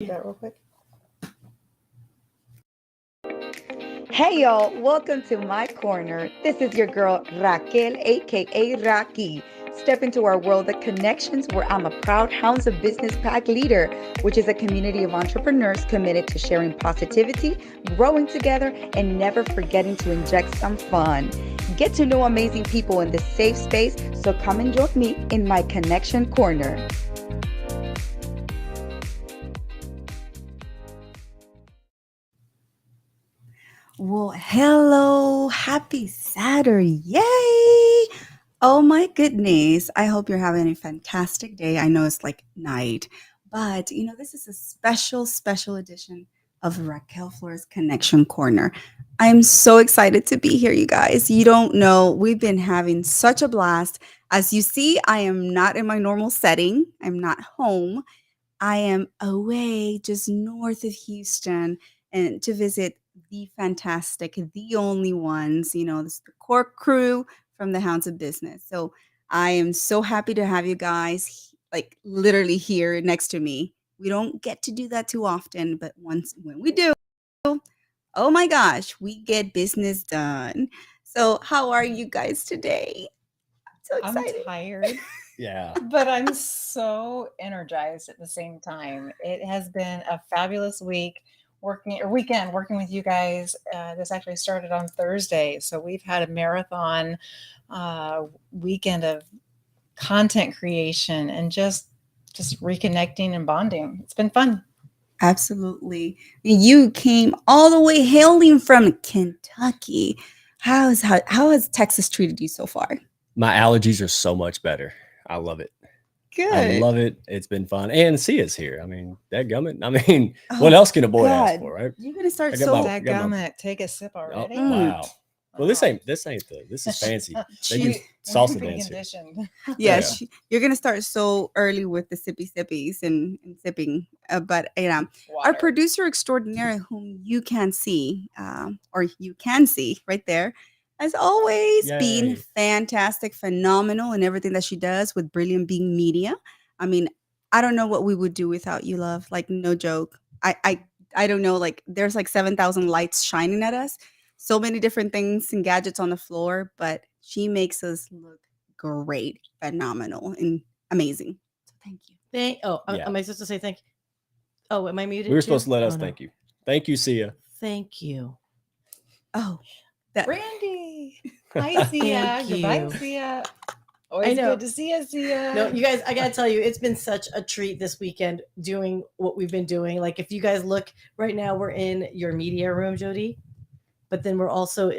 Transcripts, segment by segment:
That real quick. Hey y'all, welcome to my corner. This is your girl Raquel, aka Raqi. Step into our world of connections where I'm a proud Hounds of Business Pack leader, which is a community of entrepreneurs committed to sharing positivity, growing together, and never forgetting to inject some fun. Get to know amazing people in this safe space, so come and join me in my connection corner. Well, hello, happy Saturday. Yay! Oh my goodness. I hope you're having a fantastic day. I know it's like night, but this is a special edition of Raquel Flores Connection Corner. I'm so excited to be here, you guys. You don't know, we've been having such a blast. As you see, I am not in my normal setting. I'm not home. I am away just north of Houston and to visit the fantastic, the only ones, this is the core crew from the Hounds of Business. So I am so happy to have you guys like literally here next to me. We don't get to do that too often, but once when we do, oh my gosh, we get business done. So how are you guys today? So I'm excited. tired, Yeah. but I'm so energized at the same time. It has been a fabulous weekend working with you guys. This actually started on Thursday, so we've had a marathon weekend of content creation and just reconnecting and bonding. It's been fun. Absolutely. You came all the way hailing from Kentucky. How has Texas treated you so far? My allergies are so much better. I love it. Good. I love it. It's been fun. And Sya's here. I mean, dadgummit. I mean, what else can a boy ask for, right? You're gonna start I got so my- Dadgummit, take a sip Oh, already. wow. Well, this Wow. ain't this is fancy. They She- use salsa Been dance here. conditioned. yes, you're gonna start so early with the sippies and sipping. But our Water. producer extraordinaire, whom you can see, or you can see right there, has always been Yay. fantastic, phenomenal in everything that she does with Brilliant Being Media. I mean, I don't know what we would do without you, love. Like, no joke. I don't know. Like, there's like 7,000 lights shining at us, so many different things and gadgets on the floor, but she makes us look great, phenomenal, and amazing. So thank you. Yeah. Am I supposed to say thank you? Oh, am I muted? We were too? supposed to let us no. thank you. Thank you, Sya. Thank you. Oh, that Randy. Hi, Syya. Thank Goodbye, you. Syya. Always know. good to see you, Syya. No, you guys, I gotta tell you, it's been such a treat this weekend doing what we've been doing. Like, if you guys look right now, we're in your media room, Jodie, but then we're also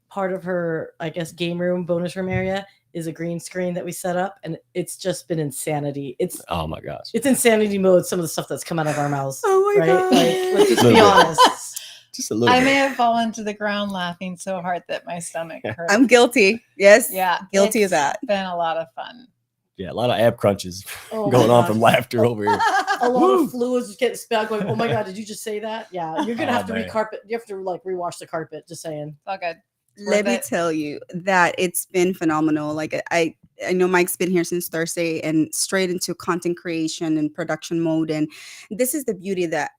part of her, I guess, game room, bonus room area is a green screen that we set up, and it's just been insanity. Oh my gosh. It's insanity mode. Some of the stuff that's come out of our mouths. Oh my right? God. Like, let's just Little be bit. honest. Just a little I bit. may have fallen to the ground laughing so hard that my stomach hurt. I'm guilty. Yes. yeah, Guilty of it's that. Been a lot of fun. Yeah, a lot of ab crunches Oh going my on gosh. from laughter over here. A lot Woo. of fluids just getting spilled. Going, oh my god, did you just say that? Yeah, you're gonna Oh, have to man. recarpet. You have to like rewash the carpet. Just saying. It's all good. It's Let worth me it. tell you that it's been phenomenal. Like I know Mike's been here since Thursday and straight into content creation and production mode. And this is the beauty that,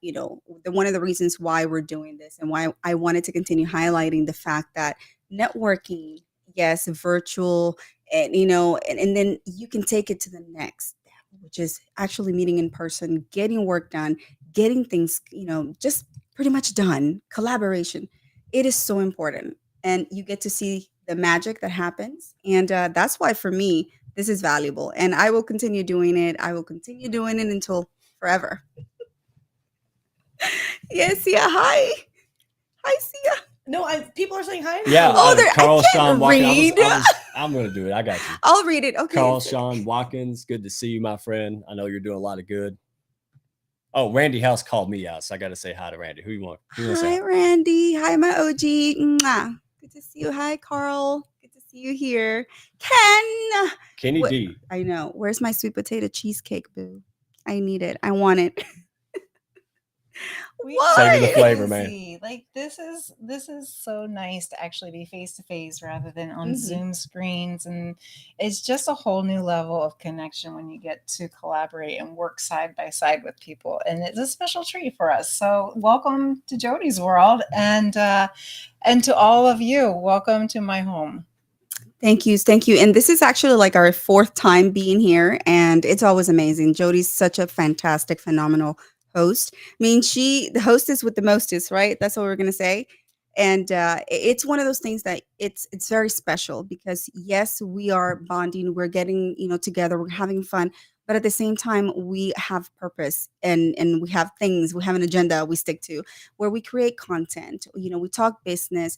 one of the reasons why we're doing this and why I wanted to continue highlighting the fact that networking, yes, virtual, and and then you can take it to the next step, which is actually meeting in person, getting work done, getting things, just pretty much done. Collaboration. It is so important. And you get to see the magic that happens. And that's why, for me, this is valuable. And I will continue doing it. I will continue doing it until forever. Yes, Syya. Hi. Hi, Syya. No, people are saying hi. Yeah. Oh, I can't Sean Watkins. read. I'm gonna do it. I got you. I'll read it. Okay. Carl Sean Watkins, good to see you, my friend. I know you're doing a lot of good. Oh, Randy House called me out, so I got to say hi to Randy. Who you want? Who you want to Hi, say? Randy. Hi, my OG. Mwah. Good to see you. Hi, Carl. Good to see you here. Ken. Kenny What- D. I know. Where's my sweet potato cheesecake, boo? I need it. I want it. Savor the flavor, man. crazy. Like this is so nice to actually be face to face rather than on Zoom screens, and it's just a whole new level of connection when you get to collaborate and work side by side with people, and it's a special treat for us. So welcome to Jodie's world, and to all of you, welcome to my home. Thank you. Thank you. And this is actually like our fourth time being here, and it's always amazing. Jodie's such a fantastic, phenomenal host. I mean, the hostess with the mostest, right? That's what we're going to say. And it's one of those things that it's very special because yes, we are bonding, we're getting, together, we're having fun, but at the same time, we have purpose and we have things, we have an agenda we stick to where we create content, we talk business,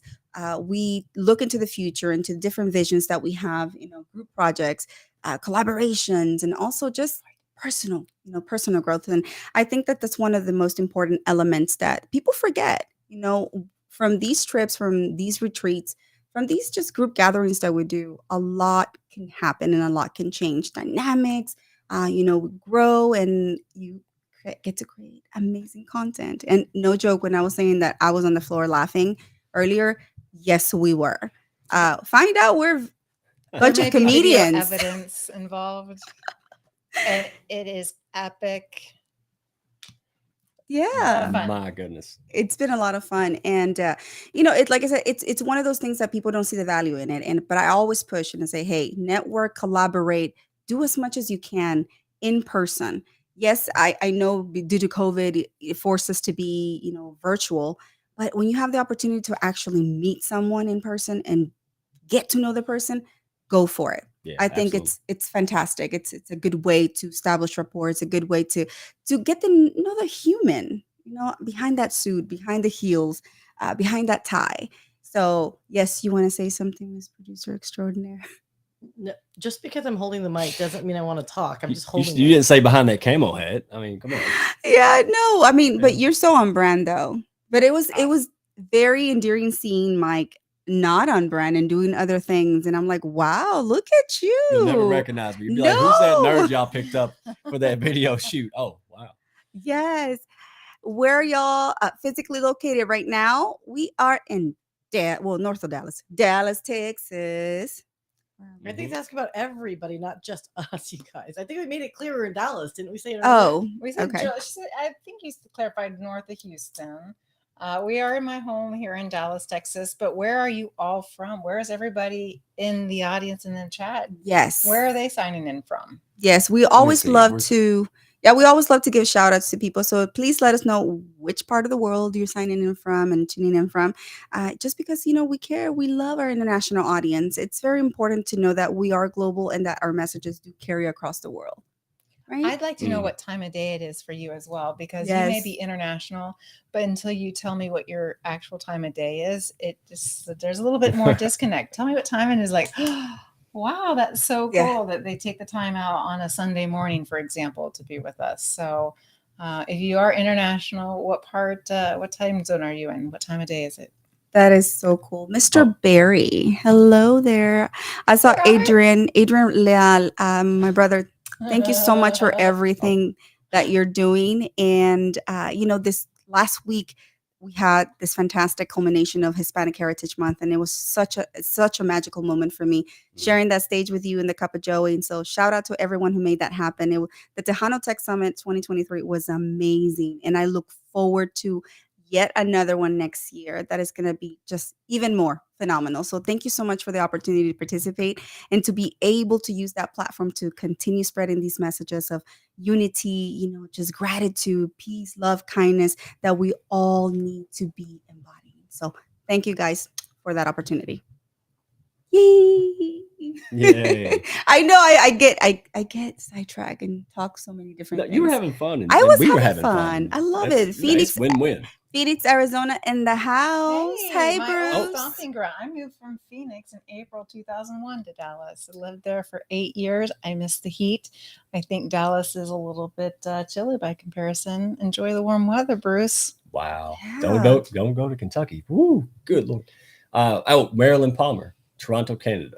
we look into the future, into different visions that we have, group projects, collaborations, and also just personal growth. And I think that that's one of the most important elements that people forget, from these trips, from these retreats, from these just group gatherings that we do. A lot can happen and a lot can change dynamics, grow, and you get to create amazing content. And no joke, when I was saying that I was on the floor laughing earlier, yes, we were. Find out we're a bunch of comedians. Evidence involved, and it is epic. Yeah, my goodness, it's been a lot of fun, and like I said, it's one of those things that people don't see the value in it. But I always push and say, hey, network, collaborate, do as much as you can in person. Yes, I know due to COVID, it forced us to be virtual, but when you have the opportunity to actually meet someone in person and get to know the person, go for it. Yeah, I think absolutely. it's fantastic. It's a good way to establish rapport. It's a good way to get to know the human, behind that suit, behind the heels, behind that tie. So yes, you want to say something, Miss Producer Extraordinaire? No, just because I'm holding the mic doesn't mean I want to talk. I'm just holding You it. didn't say behind that camo hat. I mean, come on. Yeah, no, I mean, but you're so on brand though. But it was very endearing seeing Mike not on brand and doing other things, and I'm like, wow, look at you. You'll never recognize me. You'll be like, who's that nerd y'all picked up for that video shoot? Oh, wow. Yes. Where y'all physically located right now? We are in north of Dallas, Texas. I think it's asking about everybody, not just us, you guys. I think we made it clearer in Dallas, didn't we say it earlier? Oh, We said, okay. I think you clarified north of Houston. We are in my home here in Dallas, Texas, but where are you all from? Where is everybody in the audience and in the chat? Yes. Where are they signing in from? Yes, we always love to give shout outs to people. So please let us know which part of the world you're signing in from and tuning in from. Just because, we care, we love our international audience. It's very important to know that we are global and that our messages do carry across the world. Right? I'd like to know what time of day it is for you as well, because you may be international, but until you tell me what your actual time of day is, there's a little bit more disconnect. Tell me what time it is. Like, wow, that's so cool that they take the time out on a Sunday morning, for example, to be with us. So if you are international, what time zone are you in? What time of day is it? That is so cool. Mr. Barry, hello there. I saw Adrian Leal, my brother. Thank you so much for everything that you're doing. And, this last week, we had this fantastic culmination of Hispanic Heritage Month. And it was such a magical moment for me, sharing that stage with you in the Cup of Joey. And so shout out to everyone who made that happen. The Tejano Tech Summit 2023 was amazing. And I look forward to yet another one next year that is going to be just even more phenomenal. So thank you so much for the opportunity to participate and to be able to use that platform to continue spreading these messages of unity, just gratitude, peace, love, kindness that we all need to be embodying. So thank you guys for that opportunity. Yay! I know I get sidetracked and talk so many different things. You were having fun. I was having fun. I love it. Phoenix, win-win. Phoenix, Arizona in the house. Hey, my Bruce. old stomping ground. I moved from Phoenix in April 2001 to Dallas. I lived there for 8 years. I miss the heat. I think Dallas is a little bit chilly by comparison. Enjoy the warm weather, Bruce. Wow. Yeah. Don't go to Kentucky. Woo, good Lord. Marilyn Palmer, Toronto, Canada.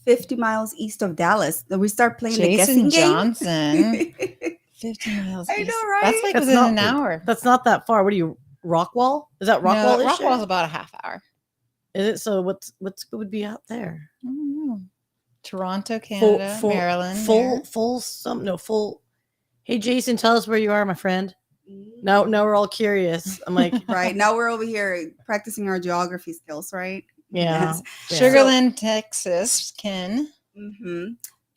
50 miles east of Dallas. Then we start playing Jason the guessing Johnson. game. 50 miles I know, east. right? That's like That's within not- an hour. That's not that far. What are you, Rockwall? Is that Rockwall? No, Rockwall's about a half hour. Is it? So what's would be out there? I don't know. Toronto, Canada, Maryland. Full. Hey, Jason, tell us where you are, my friend. Now we're all curious. I'm like, Right now we're over here practicing our geography skills, right? yeah. there. Sugarland, Texas, Ken. Mm-hmm.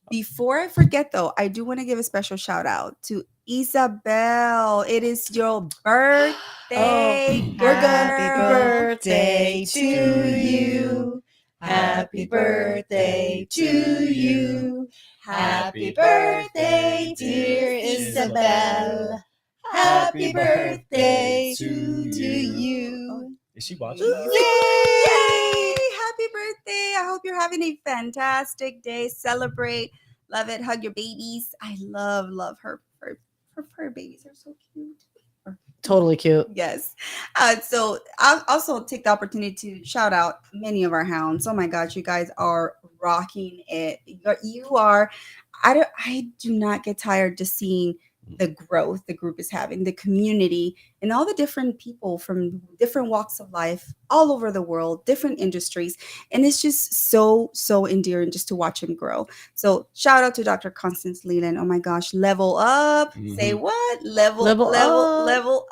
Before I forget, though, I do want to give a special shout out to Isabel. It is your birthday. we're gonna- girl. birthday to you. Happy birthday to you. Happy birthday, dear Isabel. Happy birthday to you. Is she watching? Yay! Happy birthday. I hope you're having a fantastic day. Celebrate. Love it. Hug your babies. I love her. Her babies are so cute. Totally cute. Yes. So I'll also take the opportunity to shout out many of our hounds. Oh my gosh, you guys are rocking it. You are. I do not get tired just seeing the growth the group is having, the community, and all the different people from different walks of life all over the world, different industries. And it's just so endearing just to watch him grow. So shout out to Dr. Constance Leland. Oh my gosh, level up. Say what? Level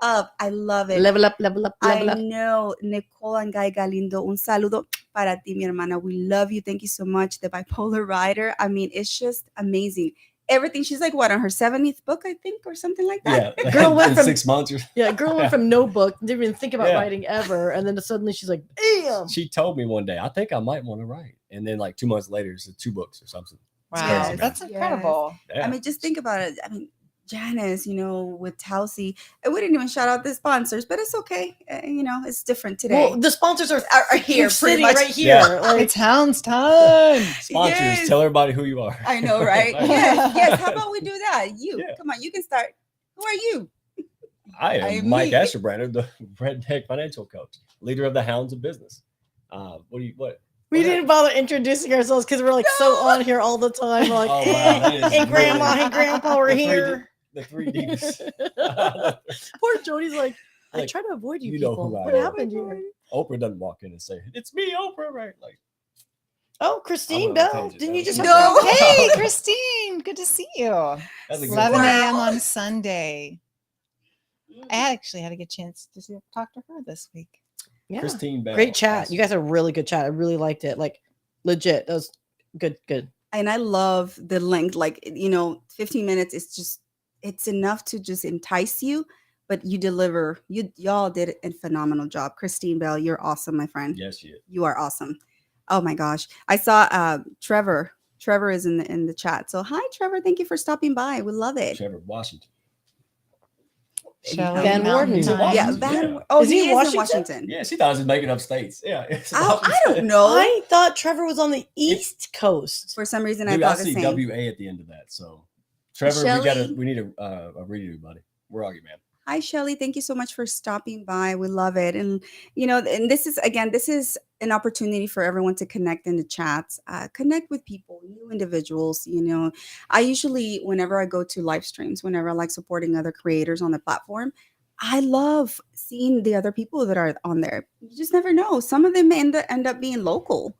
up. I love it. Level up. I know. Nicole and Guy Galindo, un saludo para ti, mi hermana. We love you. Thank you so much. The Bipolar Rider. I mean, it's just amazing. Everything. She's like, what, on her 70th book, I think, or something like that? Yeah, Girl went in from- 6 months. Girl went from no book, didn't even think about Yeah. writing ever, and then suddenly she's like, bam. She told me one day, I think I might want to write, and then like 2 months later, it's 2 books or something. Wow, Yes, that's yes. incredible. Yeah. I mean, just think about it. I mean, Janice, with Tausi, and we didn't even shout out the sponsors, but it's okay. It's different today. Well, the sponsors are are here pretty sitting much. right here. Yeah. Like, It's Hounds time. Sponsors, Yes. tell everybody who you are. I know, right? Yes. How about we do that? You, Yeah. come on, you can start. Who are you? I I am Mike mean- Ashabraner, the Redneck Financial Coach, leader of the Hounds of Business. What? we didn't bother introducing ourselves because we're like so on here all the time. We're like, Oh, wow, that is hey, grandma, really- hey, grandpa, we're The three here. The 3 Ds. Poor Jodie's like, I Like, try to avoid you, you know people. who I What am. happened here? Oprah doesn't walk in and say, "It's me, Oprah," right? Like, Oh, Christine I'm on a Bell. tangent Didn't now. you just No. have to- Hey, Christine. Good to see you. that's a good 11 one. a.m. on Sunday. I actually had a good chance to talk to her this week. Yeah. Christine Bell. Great chat. Yes. You guys had a really good chat. I really liked it. Like, legit. That was good. And I love the length. Like, 15 minutes is just, it's enough to just entice you, but you deliver. Y'all did a phenomenal job. Christine Bell, you're awesome, my friend. Yes, she is. You are awesome. Oh my gosh. I saw Trevor. Trevor is in the chat. So hi, Trevor. Thank you for stopping by. We love it. Trevor Washington. Shelley Van Mountain Warden. Time. Yeah, Washington, yeah. Oh, Is he in he is in Washington? Washington. Yeah, she thought I was making up states. Yeah. it's I Washington. don't know. I thought Trevor was on the East Coast. For some reason, Dude, I I thought the see same. WA at the end of that. So, Trevor, Shelley. we need a redo, buddy. Where are you, man? Hi, Shelly. Thank you so much for stopping by. We love it. And, and this is an opportunity for everyone to connect in the chats, connect with people, new individuals. I usually, whenever I go to live streams, whenever I like supporting other creators on the platform, I love seeing the other people that are on there. You just never know. Some of them end up being local.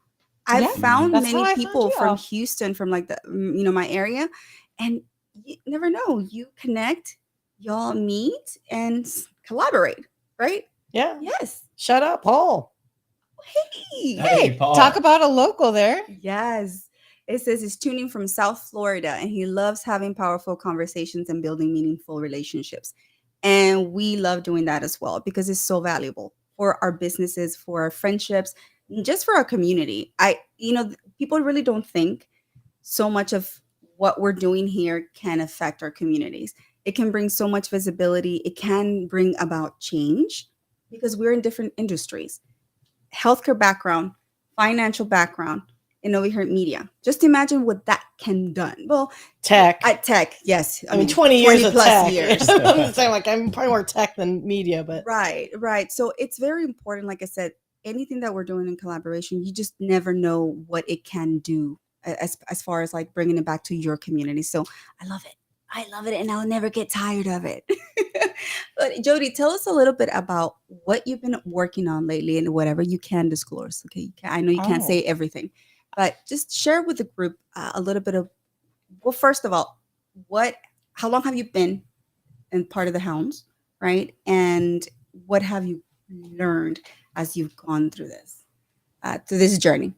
I've Yeah, found that's how many I found people you from all. Houston, from like the, my area, and you never know. You connect, y'all meet and collaborate, right? Yeah. Yes. Shut up, Paul. Hey. Hey, Paul. Talk about a local there. Yes. It says he's tuning from South Florida and he loves having powerful conversations and building meaningful relationships. And we love doing that as well because it's so valuable for our businesses, for our friendships, and just for our community. People really don't think so much of what we're doing here can affect our communities. It can bring so much visibility. It can bring about change because we're in different industries. Healthcare background, financial background, and over here media. Just imagine what that can done. Well, Tech. at tech, yes. I mean, 20 years of plus tech. years. I'm saying, like, I'm probably more tech than media, but Right. So it's very important. Like I said, anything that we're doing in collaboration, you just never know what it can do as far as like bringing it back to your community. So I love it. I love it and I'll never get tired of it. But Jodie, tell us a little bit about what you've been working on lately and whatever you can disclose. Okay, I know you can't Oh, say everything, but just share with the group a little bit of, well, first of all, how long have you been in part of the Hounds, right? And what have you learned as you've gone through this journey?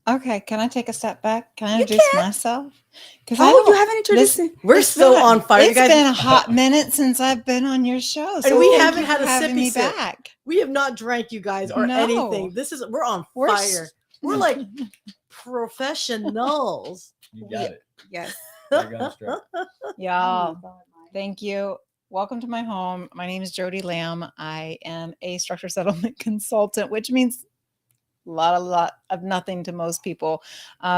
okay. Can I take a step back? Can I You introduce can. myself? Because I Oh, you don't. haven't introduced This it. We're it's been so on fire, you it's guys. been a hot minute since I've been on your show. And So we thank haven't you had for a having sippy me sip. back. We have not drank, you guys, or anything. No, We're on we're fire. We're like professionals. You got it. Yes. There goes straight. y'all. Thank you. Welcome to my home. My name is Jodie Lamb. I am a structured settlement consultant, which means a lot of nothing to most people,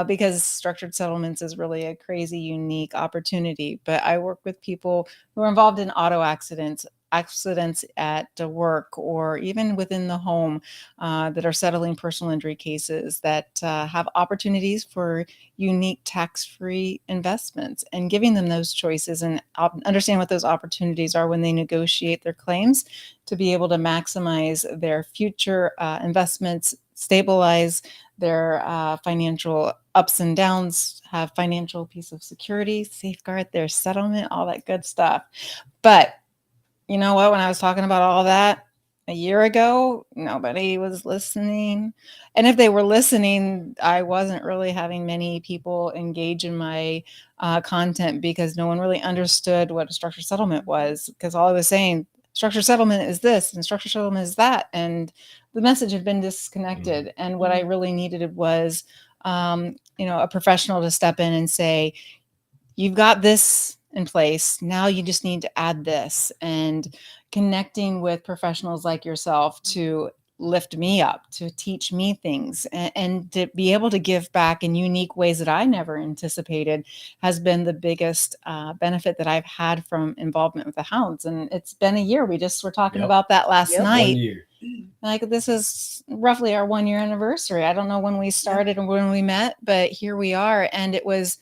because structured settlements is really a crazy, unique opportunity. But I work with people who are involved in auto accidents at work or even within the home, that are settling personal injury cases that have opportunities for unique tax-free investments, and giving them those choices and understand what those opportunities are when they negotiate their claims to be able to maximize their future investments, stabilize their financial ups and downs, have financial peace of security, safeguard their settlement, all that good stuff. But you know what? When I was talking about all that a year ago, nobody was listening. And if they were listening, I wasn't really having many people engage in my content because no one really understood what a structured settlement was. Because all I was saying, structured settlement is this and structured settlement is that. And the message had been disconnected. And what I really needed was, a professional to step in and say, you've got this in place. Now you just need to add this, and connecting with professionals like yourself to lift me up, to teach me things, and to be able to give back in unique ways that I never anticipated has been the biggest benefit that I've had from involvement with the Hounds. And it's been a year. We just were talking about that last Yep. 1 night. year. Like, this is roughly our 1 year anniversary. I don't know when we started and when we met, but here we are. And it was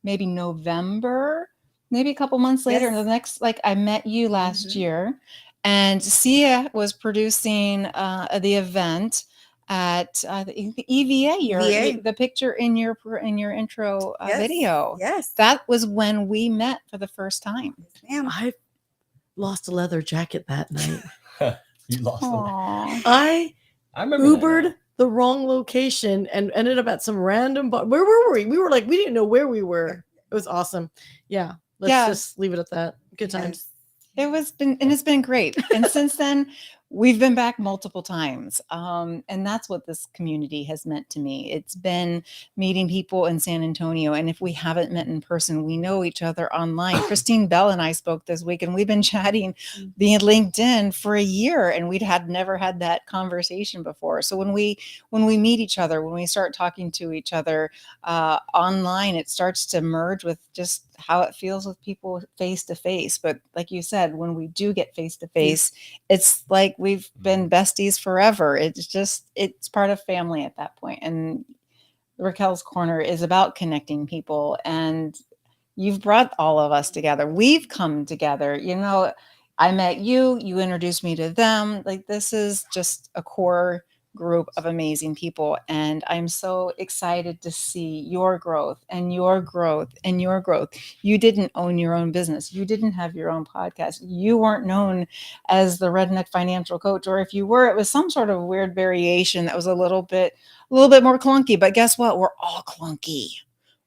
maybe November, maybe a couple months later. Yes. The next, I met you last year, and Syya was producing the event at the EVA. The picture in your intro video. Yes. That was when we met for the first time. Ma'am. I lost a leather jacket that night. You lost them. Aww. I I remember that Ubered now. the wrong location and ended up at some random bar. Where were we? We were like, we didn't know where we were. It was awesome. Yeah. Let's just leave it at that. Good times. Yes. It's been great. And since then, we've been back multiple times. And that's what this community has meant to me. It's been meeting people in San Antonio. And if we haven't met in person, we know each other online. Christine Bell and I spoke this week, and we've been chatting via LinkedIn for a year, and we'd never had that conversation before. So when we meet each other, when we start talking to each other online, it starts to merge with just how it feels with people face to face. But like you said, when we do get face to face, it's like we've been besties forever. It's part of family at that point. And Raquel's Corner is about connecting people, and you've brought all of us together. We've come together. I met you, you introduced me to them. Like, this is just a core group of amazing people. And I'm so excited to see your growth and your growth and your growth. You didn't own your own business. You didn't have your own podcast. You weren't known as the redneck financial coach, or if you were, it was some sort of weird variation that was a little bit more clunky. But guess what? We're all clunky.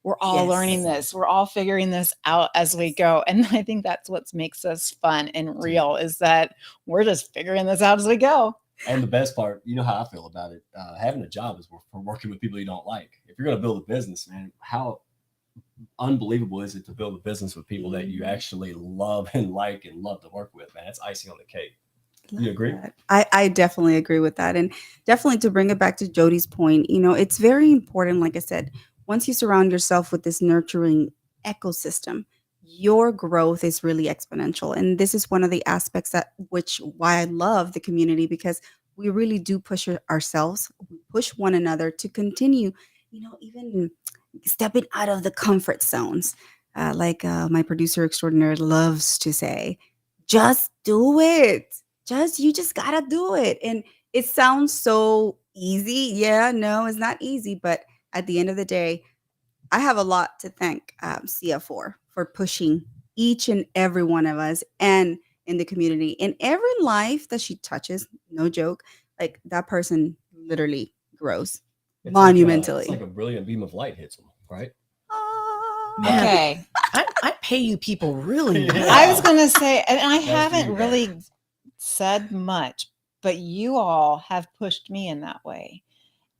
We're all learning this. We're all figuring this out as we go. And I think that's what makes us fun and real, is that we're just figuring this out as we go. And the best part, you know how I feel about it. Having a job is for working with people you don't like. If you're going to build a business, man, how unbelievable is it to build a business with people that you actually love and like and love to work with, man? That's icing on the cake. You agree? I definitely agree with that. And definitely, to bring it back to Jodie's point, it's very important, like I said, once you surround yourself with this nurturing ecosystem, your growth is really exponential. And this is one of the aspects why I love the community, because we really do push ourselves, we push one another to continue, even stepping out of the comfort zones. like my producer extraordinaire loves to say, just do it. You just gotta do it. And it sounds so easy. Yeah, no, it's not easy. But at the end of the day, I have a lot to thank Syya for pushing each and every one of us and in the community. In every life that she touches, no joke, like that person literally grows monumentally. It's like a brilliant beam of light hits them, right? Man, Okay. I pay you people really well. I was going to say, and I That's haven't you, really man. said much, but you all have pushed me in that way.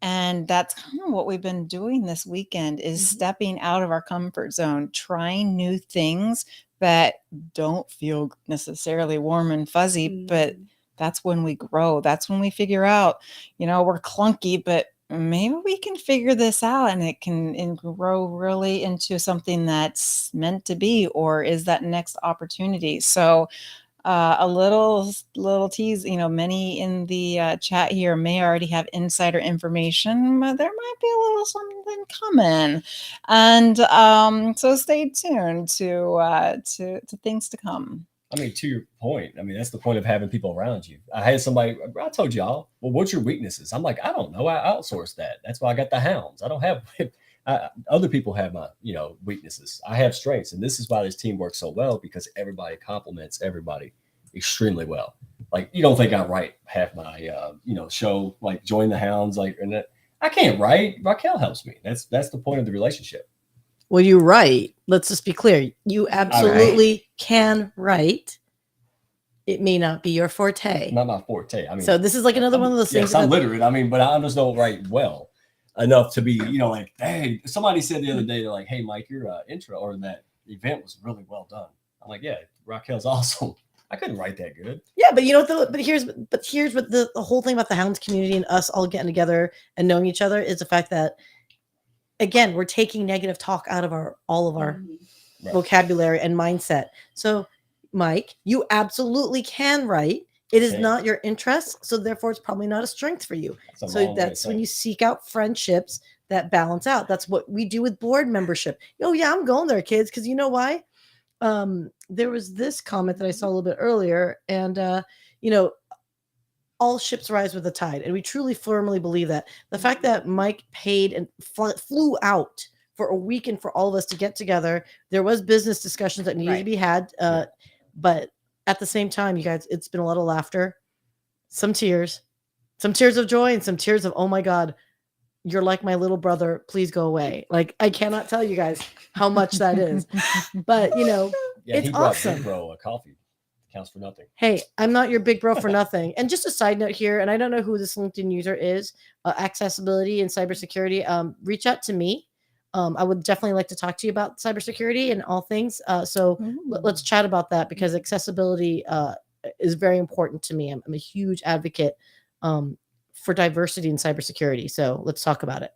And that's kind of what we've been doing this weekend is stepping out of our comfort zone, trying new things that don't feel necessarily warm and fuzzy, but that's when we grow. That's when we figure out, we're clunky, but maybe we can figure this out and it can grow really into something that's meant to be, or is that next opportunity. So a little tease, many in the chat here may already have insider information, but there might be a little something coming, and so stay tuned to things to come. I mean, to your point, that's the point of having people around you. I had somebody, I told y'all, well, what's your weaknesses? I'm like, I don't know. I outsourced that. That's why I got the Hounds. I don't have, other people have my, weaknesses. I have strengths. And this is why this team works so well, because everybody complements everybody extremely well. Like, you don't think I write half my, show, like join the Hounds, like, and I can't write. Raquel helps me. That's the point of the relationship. Well, you write. Let's just be clear. You absolutely can write. It may not be your forte. Not my forte. So this is like another one of those things. Yes, I'm literate. But I just don't write well enough to be, like, hey, somebody said the other day, they're like, hey, Mike, your intro or that event was really well done. I'm like, yeah, Raquel's awesome. I couldn't write that good. Yeah, but here's what the whole thing about the Hounds community and us all getting together and knowing each other is the fact that, again, we're taking negative talk out of all of our vocabulary and mindset. So, Mike, you absolutely can write. It is not your interest, so therefore it's probably not a strength for you. So that's when you seek out friendships that balance out. That's what we do with board membership. Oh yeah, I'm going there, kids, because you know why? There was this comment that I saw a little bit earlier, and all ships rise with the tide, and we truly firmly believe that. The fact that Mike paid and flew out for a weekend for all of us to get together, there was business discussions that needed to be had, but at the same time, you guys, it's been a lot of laughter, some tears of joy, and some tears of, oh my God, you're like my little brother, please go away. Like, I cannot tell you guys how much that is, but it's awesome. Big bro a coffee. Counts for nothing. Hey, I'm not your big bro for nothing. And just a side note here, and I don't know who this LinkedIn user is, accessibility and cybersecurity. Reach out to me. I would definitely like to talk to you about cybersecurity and all things. So let's chat about that, because accessibility is very important to me. I'm a huge advocate for diversity in cybersecurity. So let's talk about it.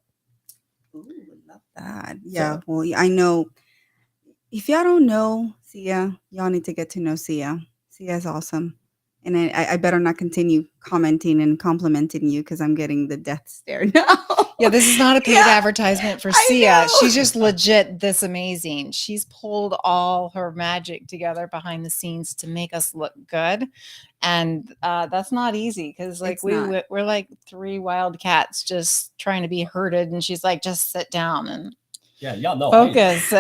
Ooh, love that. Yeah. Well, I know if y'all don't know Syya, y'all need to get to know Syya. Syya is awesome. And I better not continue commenting and complimenting you, because I'm getting the death stare now. Yeah, this is not a paid advertisement for Syya. She's just legit this amazing. She's pulled all her magic together behind the scenes to make us look good. And that's not easy, because we're like three wild cats just trying to be herded. And she's like, just sit down and y'all know focus.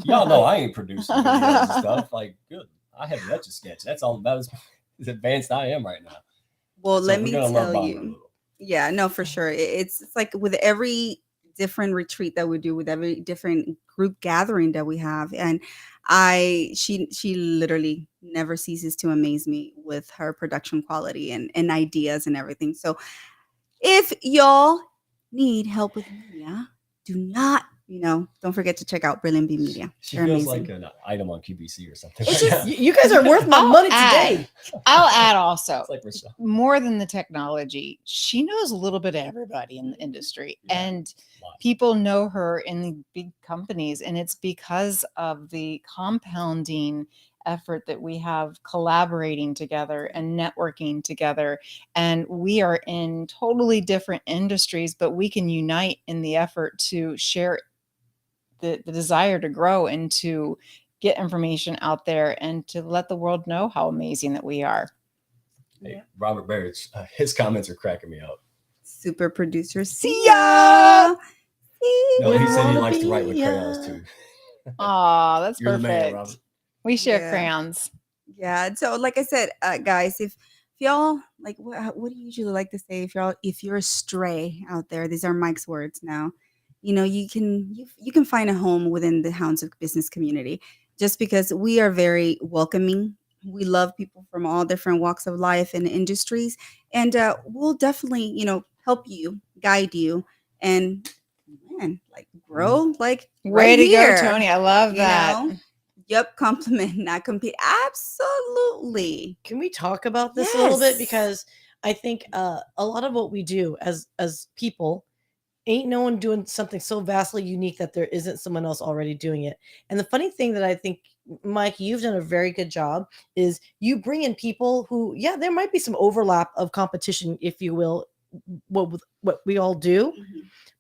Y'all know I ain't producing videos and stuff. Like, good. I have Etch a Sketch. That's all about as advanced I am right now. Well, so let me tell you. Yeah, no, for sure. It's like with every different retreat that we do, with every different group gathering that we have, and she literally never ceases to amaze me with her production quality and ideas and everything. So if y'all need help with media, do not, don't forget to check out Brilliant Bee Media. She feels like an item on QVC or something. It's just, you guys are worth my money today. I'll add also, like more than the technology, she knows a little bit of everybody in the industry, and people know her in the big companies, and it's because of the compounding effort that we have collaborating together and networking together. And we are in totally different industries, but we can unite in the effort to share the desire to grow and to get information out there and to let the world know how amazing that we are. Hey, Robert Barrett, his comments are cracking me up. Super producer Syya. No, he said he Wanna likes to be write with ya. crayons too. Oh, that's You're the man, perfect. Robert. We share Yeah. crayons. Yeah. So, like I said, guys, if y'all like, what do you usually like to say? If you're a stray out there, these are Mike's words now. You can find a home within the Hounds of Business community, just because we are very welcoming. We love people from all different walks of life and industries, and we'll definitely, help you, guide you, and man, like grow, like Way right to here. go, Tony. I love you that. know? Yep, compliment, not compete. Absolutely. Can we talk about this a little bit? Yes. Because I think a lot of what we do as people, ain't no one doing something so vastly unique that there isn't someone else already doing it. And the funny thing that I think, Mike, you've done a very good job is you bring in people who, yeah, there might be some overlap of competition, if you will, what we all do,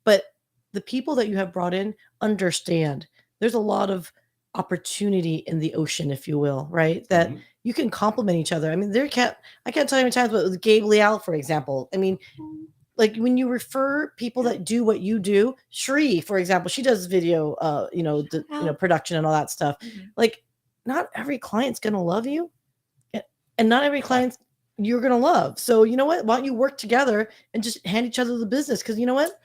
but the people that you have brought in understand there's a lot of opportunity in the ocean, if you will, right? That you can complement each other. I mean, I can't tell you how many times, but with Gabe Leal, for example, I mean, like when you refer people that do what you do, Shri, for example, she does video, production and all that stuff. Like, not every client's going to love you, and not every client you're going to love. So you know what? Why don't you work together and just hand each other the business? Because you know what?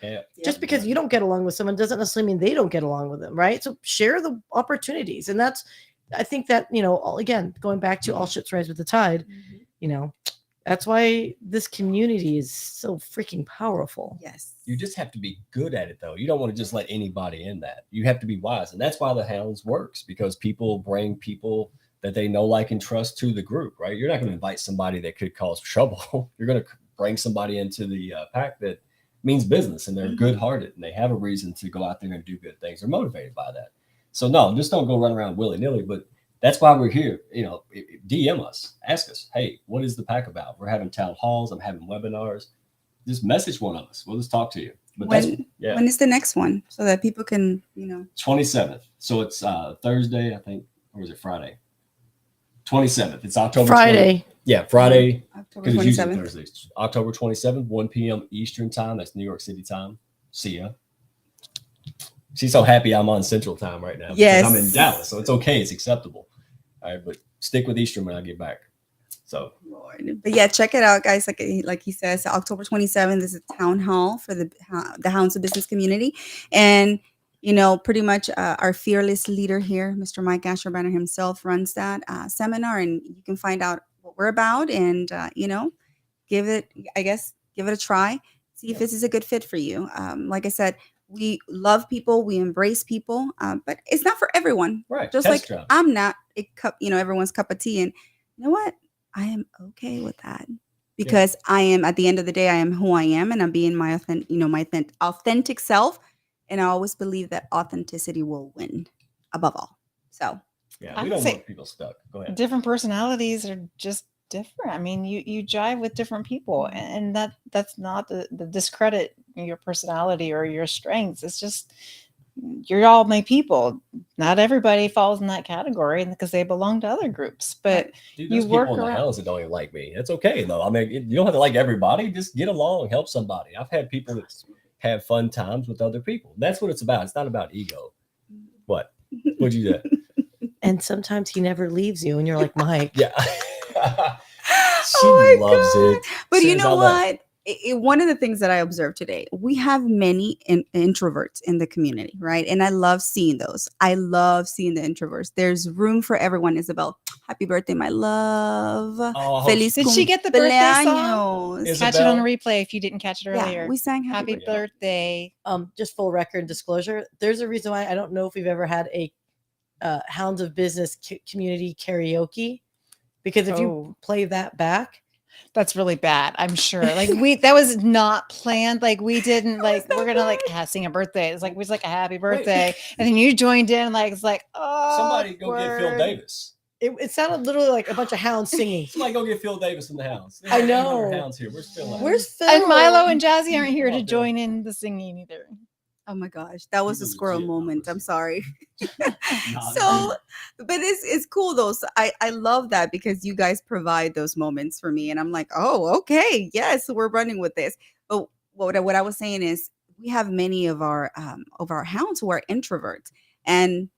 Just because you don't get along with someone doesn't necessarily mean they don't get along with them, right? So share the opportunities. And I think that, again, going back to all ships rise with the tide, that's why this community is so freaking powerful. Yes. You just have to be good at it, though. You don't want to just let anybody in that. You have to be wise. And that's why the Hounds works, because people bring people that they know, like, and trust to the group, right? You're not going to invite somebody that could cause trouble. You're going to bring somebody into the pack that means business, and they're good-hearted, and they have a reason to go out there and do good things. They're motivated by that. So, no, just don't go run around willy-nilly, but that's why we're here. DM us, ask us, hey, what is the pack about? We're having town halls. I'm having webinars. Just message one of us. We'll just talk to you. But when is the next one, so that people can, 27th. So it's Thursday, I think, or is it Friday? 27th. It's October Friday. 20th. Yeah, Friday. October Because it's usually 27th. Thursdays. October 27th, 1 p.m. Eastern time. That's New York City time. Syya. She's so happy I'm on Central time right now. Yes. Because I'm in Dallas, so it's okay. It's acceptable. All right, but stick with Eastern when I get back. So, Lord. But yeah, check it out, guys. Like he says, October 27th is a town hall for the Hounds of Business community, and pretty much our fearless leader here, Mr. Mike Ashabraner himself, runs that seminar, and you can find out what we're about, and give it a try. See if this is a good fit for you. Like I said, we love people, we embrace people, but it's not for everyone. right. Just test like drive. I'm not a cup, everyone's cup of tea, and you know what? I am okay with that, because I am, at the end of the day, I am who I am, and I'm being my authentic self. And I always believe that authenticity will win above all. So Yeah, we don't want people stuck. Go ahead. Different personalities are just different. I mean, you jive with different people, and that's not the discredit your personality or your strengths. It's just you're all my people. Not everybody falls in that category because they belong to other groups. But Dude, you there's work people in the around. Hounds that don't even like me. That's okay though. I mean, you don't have to like everybody. Just get along, help somebody. I've had people that have fun times with other people. That's what it's about. It's not about ego. What? What'd you do? And sometimes he never leaves you, and you're like, Mike. Yeah. She Oh my loves God. it. But you Says, know "I love it." what? One of the things that I observed today, we have many introverts in the community, right? And I love seeing those. I love seeing the introverts. There's room for everyone. Isabel, happy birthday, my love. Oh, Feliz Did she get the birthday song? cumpleaños. Catch it on a replay if you didn't catch it earlier. Yeah, we sang happy Happy birthday. birthday. Just full record disclosure. There's a reason why I don't know if we've ever had a Hounds of Business community karaoke, because if you play that back, that's really bad. I'm sure. Like that was not planned. Like we didn't like we're gonna sing a birthday. It's like we was like a happy birthday, and then you joined in. Like it's like somebody go get Phil Davis. It sounded literally like a bunch of hounds singing. Somebody go get Phil Davis from the Hounds. I know. Hounds here. Where's Phil? Where's Phil? And Milo and Jazzy aren't here to join in the singing either. Oh my gosh, that was a He's a squirrel legit moment. I'm novelist. sorry. Nah, So, but it's cool though. So I love that because you guys provide those moments for me, and I'm like, oh, okay, yes, we're running with this. But what I was saying is, we have many of our hounds who are introverts, and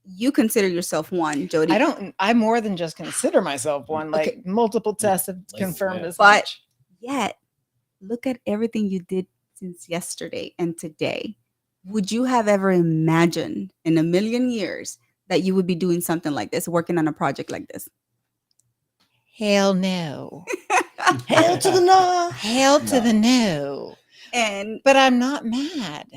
you consider yourself one, Jodie. I more than just consider myself one. Okay. Like multiple tests have Like, confirmed yeah. as But much. yet, look at everything you did since yesterday and today. Would you have ever imagined in a million years that you would be doing something like this, working on a project like this? Hell no. Hail to the no. Hell to No. the no. And But I'm not mad.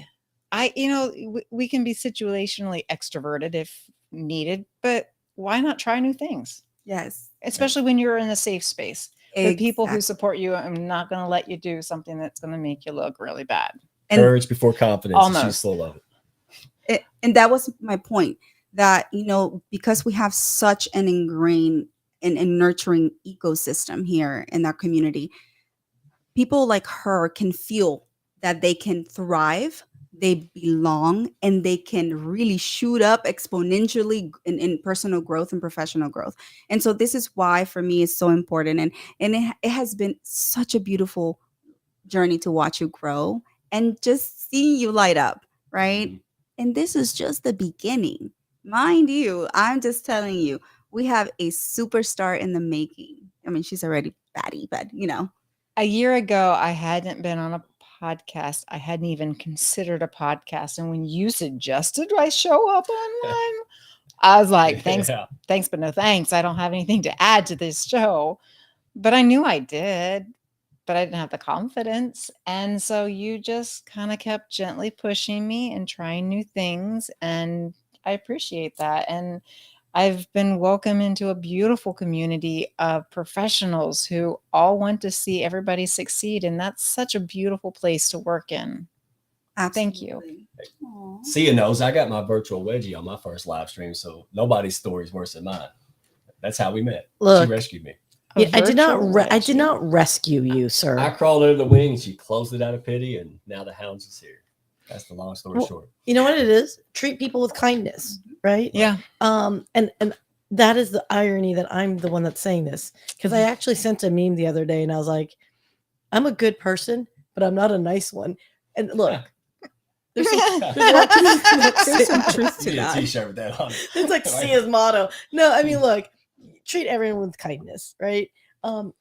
We can be situationally extroverted if needed, but why not try new things? yes, Especially when you're in a safe space. The people who exactly. support you, I'm not going to let you do something that's going to make you look really bad. And, Courage before confidence. And she's Almost. full of it. and that was my point, that, because we have such an ingrained and nurturing ecosystem here in our community, people like her can feel that they can thrive, they belong, and they can really shoot up exponentially in personal growth and professional growth. And so this is why for me it's so important, and it has been such a beautiful journey to watch you grow and just seeing you light up, right? Mhm. And this is just the beginning. Mind you, I'm just telling you, we have a superstar in the making. I mean, she's already batty, but A year ago, I hadn't been on a podcast. I hadn't even considered a podcast. And when you suggested I show up on one, I was like, thanks, Yeah. thanks, but no thanks. I don't have anything to add to this show. But I knew I did, but I didn't have the confidence. And so you just kind of kept gently pushing me and trying new things. And I appreciate that. And I've been welcomed into a beautiful community of professionals who all want to see everybody succeed. And that's such a beautiful place to work in. Thank you. absolutely. Aw. Syya knows I got my virtual wedgie on my first live stream, so nobody's story is worse than mine. That's how we met. Look. She rescued me. A Yeah, I did not. virtual I did wedgie. not rescue you, sir. I crawled under the wing and she closed it out of pity, and now the Hounds is here. That's the long story Well, short. You know what it is? Treat people with kindness, right? Yeah. And that is the irony that I'm the one that's saying this, because I actually sent a meme the other day and I was like, I'm a good person, but I'm not a nice one. And look, there's some truth to Need a that. t-shirt with that on it. It's like Syya's motto. No, I mean, look, treat everyone with kindness, right? And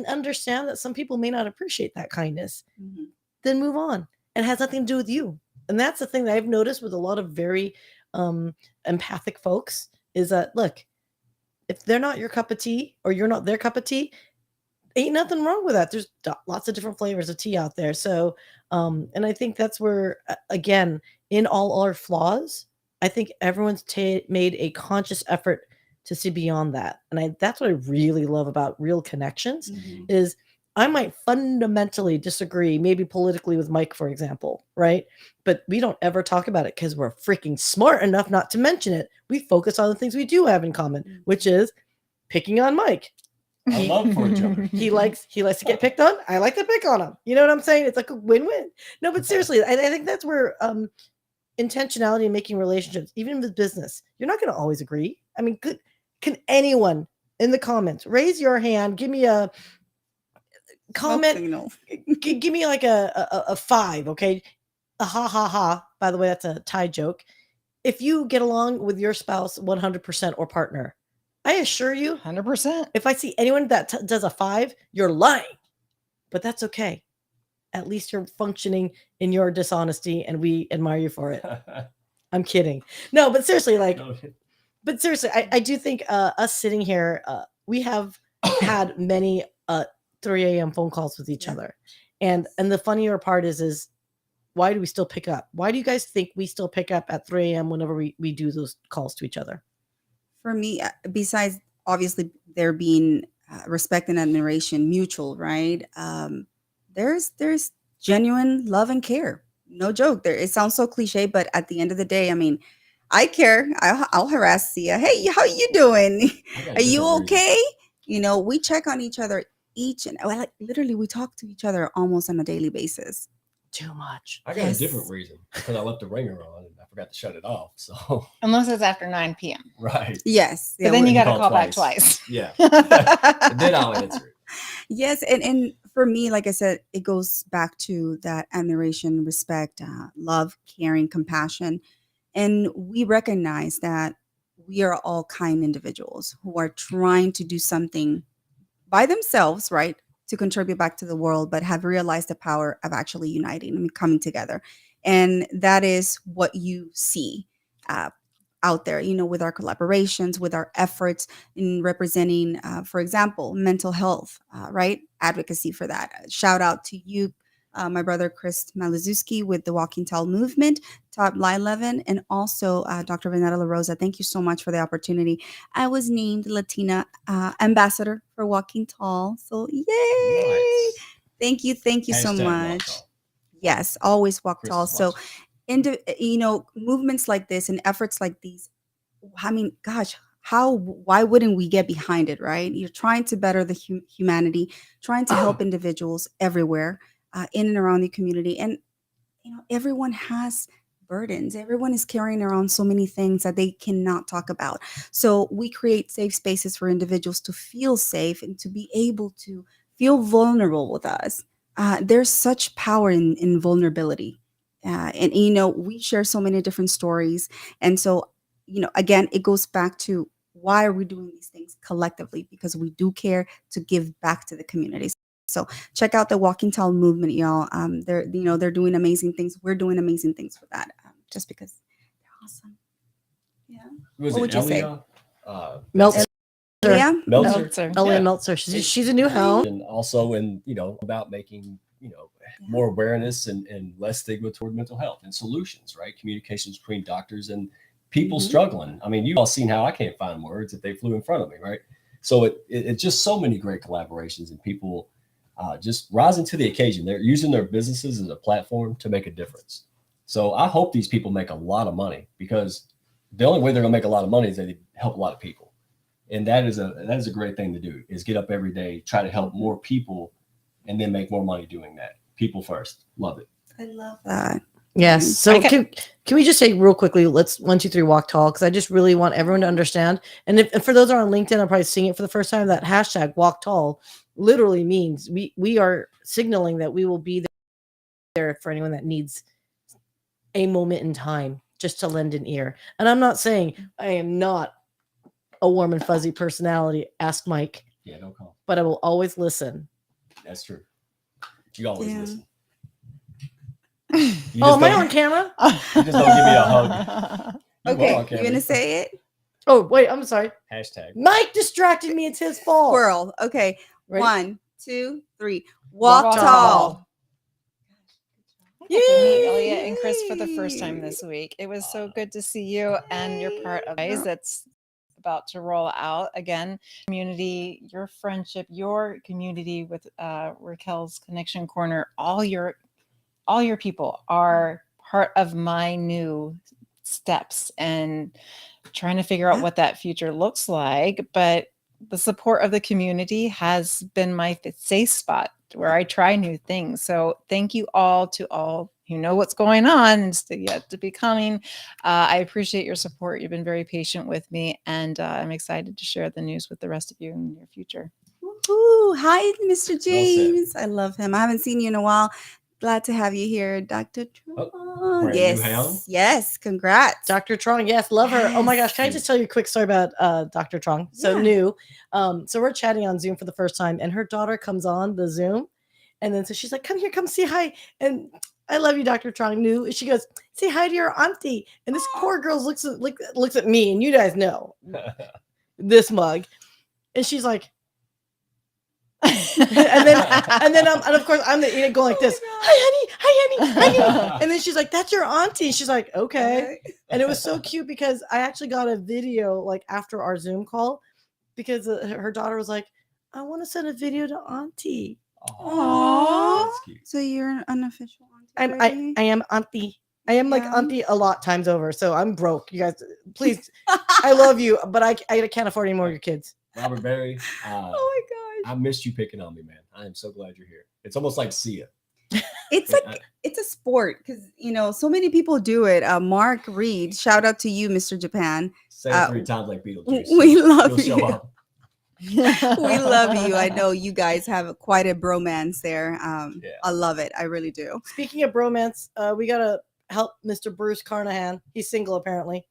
understand that some people may not appreciate that kindness. Mhm. Then move on. It has nothing to do with you. And that's the thing that I've noticed with a lot of very empathic folks is that, look, if they're not your cup of tea or you're not their cup of tea, ain't nothing wrong with that. There's lots of different flavors of tea out there. So, and I think that's where, again, in all our flaws, I think everyone's made a conscious effort to see beyond that. And that's what I really love about real connections Mhm. is I might fundamentally disagree, maybe politically with Mike, for example, right? But we don't ever talk about it because we're freaking smart enough not to mention it. We focus on the things we do have in common, which is picking on Mike. I love for each other. He likes to get picked on. I like to pick on him. You know what I'm saying? It's like a win-win. No, but seriously, I think that's where intentionality in making relationships, even with business, you're not going to always agree. I mean, can anyone in the comments raise your hand? Give me a comment. Signal. Give me like a 5, okay? A ha ha ha. By the way, that's a Thai joke. If you get along with your spouse 100% or partner, I assure you, 100%. if I see anyone that does a 5, you're lying. But that's okay. At least you're functioning in your dishonesty, and we admire you for it. I'm kidding. No, but seriously, I do think us sitting here, we have had many 3 a.m. phone calls with each other. And the funnier part is why do we still pick up? Why do you guys think we still pick up at 3 a.m. whenever we do those calls to each other? For me, besides obviously there being respect and admiration mutual, right? There's genuine love and care. No joke. It sounds so cliche, but at the end of the day, I mean, I care. I'll harass Syya. Hey, how you doing? Are you okay? We check on each other literally we talk to each other almost on a daily basis. too much. I got a different reason because I left the ringer on and I forgot to shut it off. So Unless it's after 9 p.m. right. Yes. But then you got to call call back twice. twice. Yeah. And then I'll answer it. Yes, and for me, like I said, it goes back to that admiration, respect, love, caring, compassion, and we recognize that we are all kind individuals who are trying to do something by themselves, right, to contribute back to the world, but have realized the power of actually uniting and coming together, and that is what you see. Uh, Out there, with our collaborations, with our efforts in representing, for example, mental health, right? Advocacy for that. Shout out to you, my brother Chris Malizuski with the Walking Tall movement, Top Lie 11, and also Dr. Vanetta La Rosa. Thank you so much for the opportunity. I was named Latina ambassador for Walking Tall. So, yay! Nice. Thank you so Hashtag walk much. tall. Yes, always walk Chris tall. is So, watching. movements like this and efforts like these, I mean, gosh, why wouldn't we get behind it, right? You're trying to better the humanity, trying to help individuals everywhere, in and around the community. And everyone has burdens. Everyone is carrying around so many things that they cannot talk about. So we create safe spaces for individuals to feel safe and to be able to feel vulnerable with us. There's such power in vulnerability. And we share so many different stories. And so, again, it goes back to why are we doing these things collectively? Because we do care to give back to the communities. So check out the Walking Tall movement, y'all. They're doing amazing things. We're doing amazing things for that, just because they're awesome. Yeah. Was What it would you say? Elia? Meltzer. Yeah. Meltzer. Elia Yeah. Meltzer. She's a new hound. And also about making, more awareness and less stigma toward mental health and solutions, right? Communications between doctors and people struggling. I mean, you've all seen how I can't find words if they flew in front of me, right? So it's just so many great collaborations and people just rising to the occasion. They're using their businesses as a platform to make a difference. So I hope these people make a lot of money, because the only way they're gonna make a lot of money is they help a lot of people. And that is a great thing to do, is get up every day, try to help more people, and then make more money doing that. People first. Love it. I love that. Yes. So can we just say real quickly, let's 1, 2, 3 walk tall, because I just really want everyone to understand. And if for those who are on LinkedIn, I'm probably seeing it for the first time, that hashtag walk tall literally means we are signaling that we will be there for anyone that needs a moment in time just to lend an ear. And I'm not saying I am not a warm and fuzzy personality. Ask Mike. Yeah, don't call. But I will always listen. That's true. You always listen. Am I on camera? You just don't give me a hug. Okay, you're gonna say it? Oh, wait, I'm sorry. Hashtag. Mike distracted me. It's his fault. Squirrel. Okay. Ready? 1, 2, 3. Walk tall. I got to meet Elliot and Chris for the first time this week. It was so good to see you, and you're part of guys that's about to roll out again. Community, your friendship, your community with Raquel's Connection Corner, all your people are part of my new steps and trying to figure out what that future looks like. But the support of the community has been my safe spot where I try new things. So thank you all to all who know what's going on and still yet to be coming. I appreciate your support. You've been very patient with me, and I'm excited to share the news with the rest of you in the near future. Ooh, hi, Mr. James. I love him. I haven't seen you in a while. Glad to have you here, Dr. Trong. New hound? Yes, congrats. Dr. Trong, yes, love her. Oh my gosh, can I just tell you a quick story about Dr. Trong? So new. So we're chatting on Zoom for the first time, and her daughter comes on the Zoom, and then so she's like, come here, come say hi. And I love you, Dr. Trong. New. She goes, say hi to your auntie. And this poor girl looks at me, and you guys know this mug. And she's like, and then of course I'm the going like this. Hi, honey. And then she's like, that's your auntie. She's like, okay. And it was so cute because I actually got a video like after our Zoom call, because her daughter was like, I want to send a video to auntie. Aww. That's cute. So you're an unofficial auntie. I am auntie. I am like auntie a lot times over. So I'm broke. You guys, please. I love you, but I can't afford any more of your kids. Robert Berry. Oh my gosh. I missed you picking on me, man. I am so glad you're here. It's almost like Syya. It's like it's a sport because so many people do it. Mark Reed, shout out to you, Mr. Japan. Say it 3 times like Beetlejuice. We love You'll show you. up. We love you. I know you guys have quite a bromance there. Yeah. I love it. I really do. Speaking of bromance, we gotta help Mr. Bruce Carnahan. He's single apparently.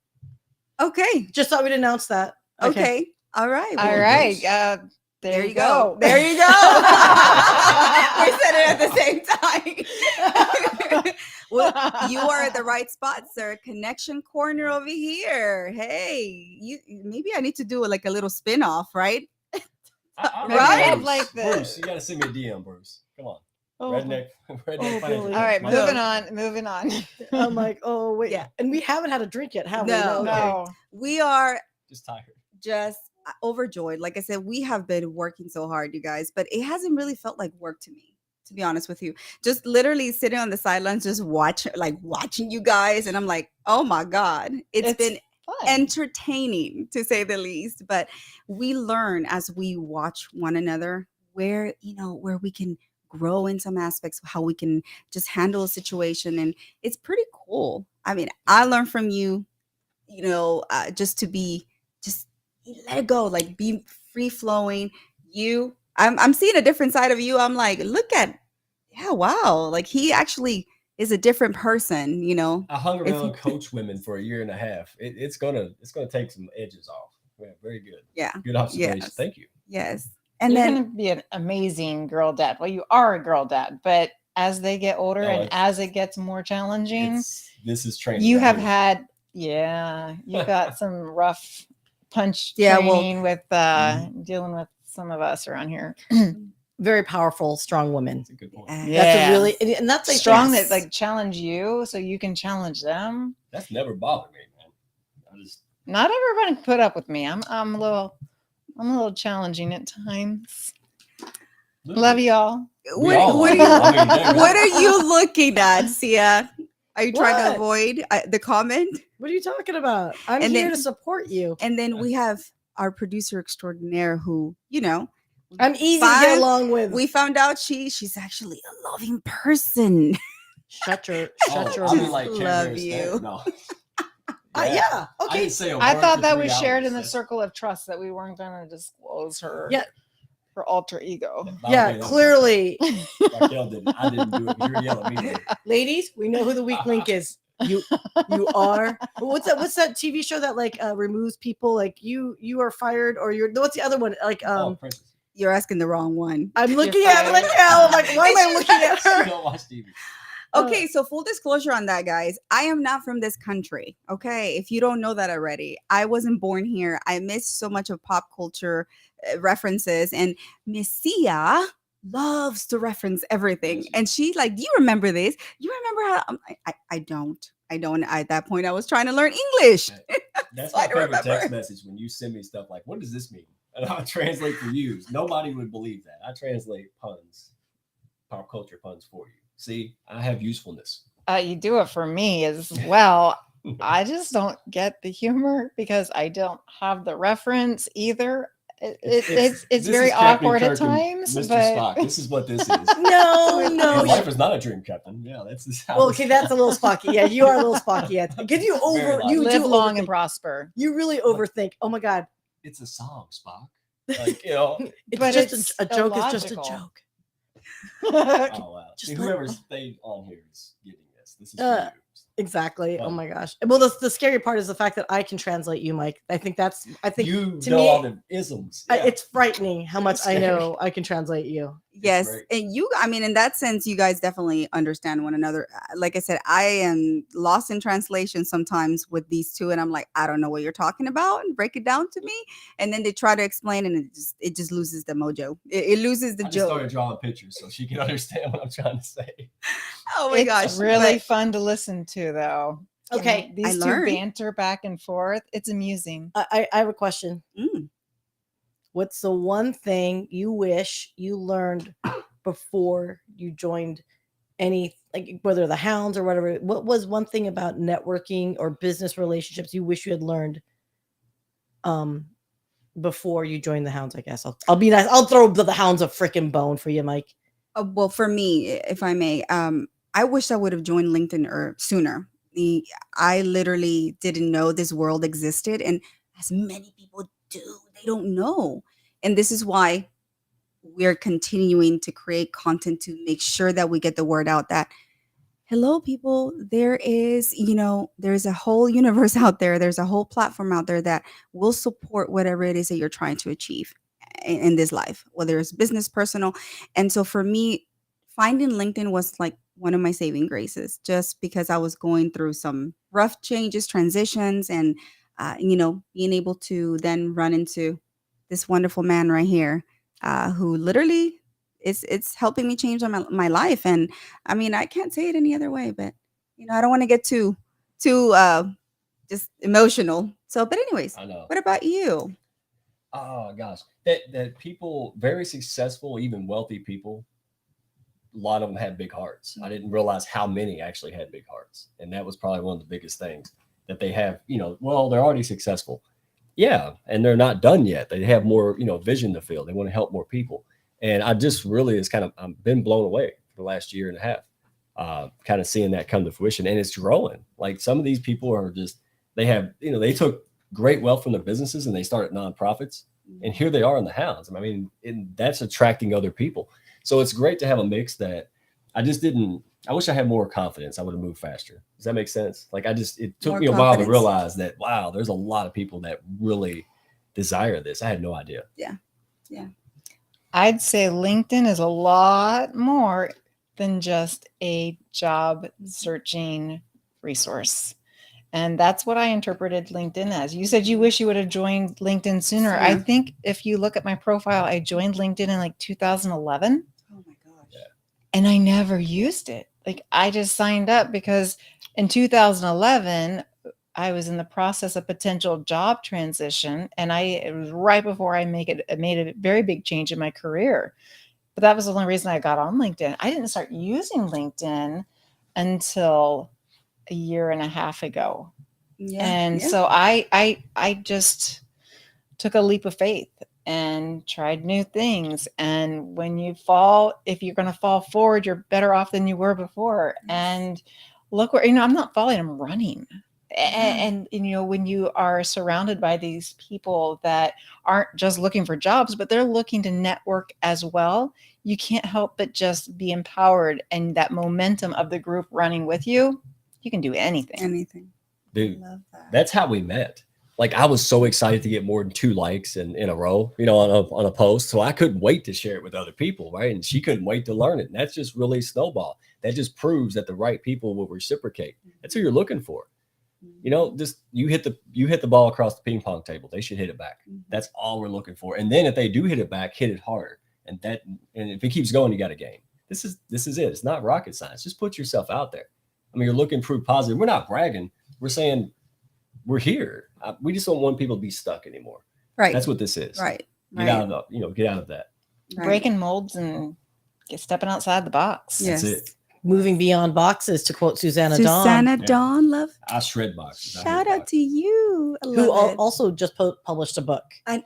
Okay. Just thought we'd announce that. Okay. All right. All Well, right. there you go. There you go. We said it at the same time. Well, you are at the right spot, sir. Connection corner over here. Hey, maybe I need to do like a little spin-off, right? Right? Like this. Bruce, you got to send me a DM, Bruce. Come on. Oh, Redneck Billy. financial. All right, My- moving on. I'm like, oh wait, Yeah. And we haven't had a drink yet, have No. we? No. We are Just tired. just overjoyed. Like I said, we have been working so hard, you guys, but it hasn't really felt like work to me, to be honest with you. Just literally sitting on the sidelines, just watching you guys, and I'm like, oh my God, it's been fun. entertaining to say the least. But we learn as we watch one another where we can grow in some aspects, how we can just handle a situation, and it's pretty cool. I mean, I learned from you, just to be just let it go, like be free flowing. I'm seeing a different side of you. I'm like, wow, like he actually is a different person. I hung around coach women for 1.5 years. It's gonna take some edges off. Yeah, very good. Yeah. Good observation. Yes. Thank you. Yes. And You're then going to be an amazing girl dad. Well, you are a girl dad, but as they get older and as it gets more challenging, This is training. you right have here. had, you got some rough punch Yeah, training with dealing with some of us around here. Very powerful, strong women. That's a good point. Yeah. That's a really, and that's like Strong yes. that like challenge you so you can challenge them. That's never bothered me, man. Not everybody can put up with me. I'm a little challenging at times. Love y'all. We all are. I mean, dang, what are you looking at, Syya? Are you trying to What? avoid the comment? What are you talking about? I'm And here then- to support you. And then we have our producer extraordinaire who, I'm easy to get along with. we found out she's actually a loving person. Shut your I mean, mouth. like, Love Cameron you. Stan- No. Yeah. I Okay. didn't say a I word thought for that 3 was shared in the hours. circle of trust that we weren't going to disclose her. Yeah. Her alter ego. Yeah. Okay, that's Clearly, Raquel didn't. I didn't do it. You're yelling at me. ladies, we know who the weak link is. You are. What's that TV show that like removes people? Like you are fired, or you're. What's the other one? Like Oh, Princess. You're asking the wrong one. I'm looking at Raquel. I'm like, why am I looking at You her? don't watch TV. Okay, so full disclosure on that, guys. I am not from this country. Okay, if you don't know that already, I wasn't born here. I missed so much of pop culture references, and Miss Syya loves to reference everything. And she like, do you remember this? You remember how? I don't. At that point, I was trying to learn English. That's So I my don't favorite remember. text message when you send me stuff like, "What does this mean?" And I translate for you. Nobody would believe that. I translate puns, pop culture puns for you. See, I have usefulness. You do it for me as well. I just don't get the humor because I don't have the reference either. It's This very is Captain awkward at Kirk and times. Mr. But Spock. This is what this is. No. Your life is not a dream, Captain. Yeah, that's just how. Well, it's- okay, that's a little Spocky. Yeah, you are a little Spocky. Yeah, because you Very you live do long and overthink. prosper. You really overthink. Oh my God, It's a song, Spock. Like it's But just it's a joke. Is just a illogical. joke. Oh wow. Just See, let- whoever stayed on here is getting this. This is for Uh, you. Exactly. Oh Fun. my gosh. Well, the scary part is the fact that I can translate you, Mike. I think You to know me, all the isms. Yeah. it's frightening how much It's I scary. know I can translate you. Yes, great. and I mean, in that sense, you guys definitely understand one another. Like I said, I am lost in translation sometimes with these two, and I'm like, I don't know what you're talking about, and break it down to me, and then they try to explain, and it just loses the mojo. It loses the I just joke. started drawing pictures so she can understand what I'm trying to say. Oh my It's gosh, really but fun to listen to, though. Okay, And these two learned. banter back and forth. It's amusing. I have a question. Mm. What's the one thing you wish you learned before you joined any, like whether the Hounds or whatever? What was one thing about networking or business relationships you wish you had learned before you joined the Hounds? I guess I'll be nice. I'll throw the Hounds a freaking bone for you, Mike. Well, for me, if I may, I wish I would have joined LinkedIn sooner. I literally didn't know this world existed, and as many people do, they don't know. And this is why we're continuing to create content to make sure that we get the word out that hello people, there is, there's a whole universe out there, there's a whole platform out there that will support whatever it is that you're trying to achieve in this life, whether it's business, personal. And so for me, finding LinkedIn was like one of my saving graces, just because I was going through some rough changes, transitions, and being able to then run into this wonderful man right here, who literally it's helping me change my life. And I mean, I can't say it any other way, but I don't want to get too just emotional. So, but anyways, I know. what about you? Oh gosh, that people, very successful, even wealthy people, a lot of them had big hearts. I didn't realize how many actually had big hearts, and that was probably one of the biggest things that they have. Well, they're already successful, yeah, and they're not done yet. They have more, vision to fill. They want to help more people, and I just really I've been blown away for the last year and a half, kind of seeing that come to fruition, and it's growing. Like some of these people are just, they have, they took great wealth from their businesses and they started nonprofits, and here they are in the Hounds. I mean, that's attracting other people. So it's great to have a mix that I wish I had more confidence. I would have moved faster. Does that make sense? Like it took More me a while to confidence. realize that, wow, there's a lot of people that really desire this. I had no idea. Yeah. I'd say LinkedIn is a lot more than just a job searching resource. And that's what I interpreted LinkedIn as. You said you wish you would have joined LinkedIn sooner. I think if you look at my profile, I joined LinkedIn in like 2011. Oh my gosh. Yeah. And I never used it. Like I just signed up because in 2011, I was in the process of potential job transition. And it was right before I made a very big change in my career. But that was the only reason I got on LinkedIn. I didn't start using LinkedIn until a year and a half ago. Yeah. And so I just took a leap of faith and tried new things. And when if you're going to fall forward, you're better off than you were before. Yes. And look where, I'm not falling, I'm running. And when you are surrounded by these people that aren't just looking for jobs, but they're looking to network as well, you can't help but just be empowered, and that momentum of the group running with you, you can do anything. Dude, I love that. that's how we met. Like I was so excited to get more than 2 likes in a row, on a post. So I couldn't wait to share it with other people, right? And she couldn't wait to learn it. And that's just really snowball. That just proves that the right people will reciprocate. That's who you're looking for. Just you hit the ball across the ping pong table. They should hit it back. That's all we're looking for. And then if they do hit it back, hit it harder. And if it keeps going, you got a game. This is it. It's not rocket science. Just put yourself out there. I mean, you're looking for positive. We're not bragging. We're saying we're here. We just don't want people to be stuck anymore. Right. That's what this is. Right. Get out of that. Right. Breaking molds and stepping outside the box. Yes. That's it. Moving beyond boxes, to quote Susanna Dawn, Susanna Dawn, love. I shred boxes. Shout out to you. I who love it. also just published a book. Yes.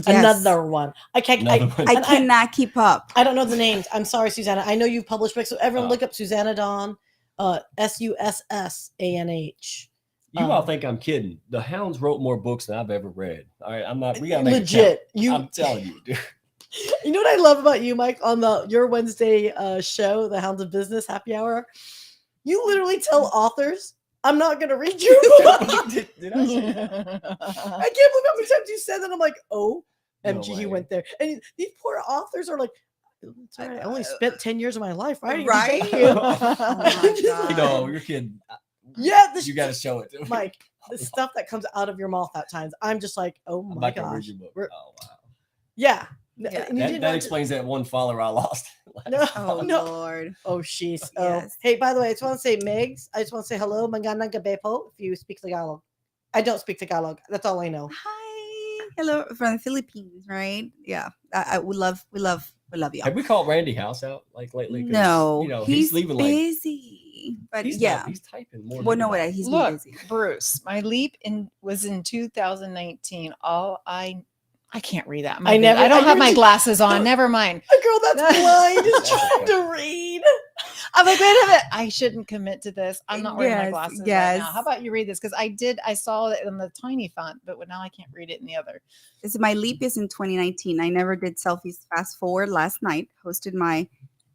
Another one. I can't. I cannot keep up. I don't know the names. I'm sorry, Susanna. I know you've published books, so everyone Oh. look up Susanna Dawn, SUSSANH. You all think I'm kidding. The Hounds wrote more books than I've ever read. All right, I'm not. We gotta make legit. it count. I'm telling you, dude. You know what I love about you, Mike, on your Wednesday show, the Hounds of Business Happy Hour? You literally tell authors, "I'm not going to read your book." Did I say that? I can't believe how many times you said that. I'm like, oh, No MG, he way. went there. And these poor authors are like, it's all right. I only spent 10 years of my life writing. it. Right? Thank you. Oh my God. Your kid. Yeah, You got to show it to me. Mike, the stuff that comes out of your mouth at times, I'm just like, oh I'm my not gonna read gosh. your book. We're- Oh wow. Yeah. Yeah. And you didn't That want to- explains that one follower I lost. No, Oh no. Lord. Oh, she's. Yes. Hey, by the way, I just want to say, Megs, I just want to say hello, Magana Gabepo, if you speak Tagalog. I don't speak Tagalog. That's all I know. Hi. Hello from the Philippines, right? Yeah. We love you. Have we called Randy House out like lately? 'Cause, No, he's leaving busy. But he's yeah. not, he's typing more. Well, than no, anybody. he's been Look, busy. Bruce, my leap was in 2019. All I I can't read that. I never- I don't I have my never- glasses on. Never mind. A girl that's blind is trying to read. I'm like, wait a minute. I shouldn't commit to this. I'm not wearing my Yes, glasses right yes. now. How about you read this? Because I saw it in the tiny font, but now I can't read it in the other. This is my leap is in 2019. I never did selfies. Fast forward last night, hosted my,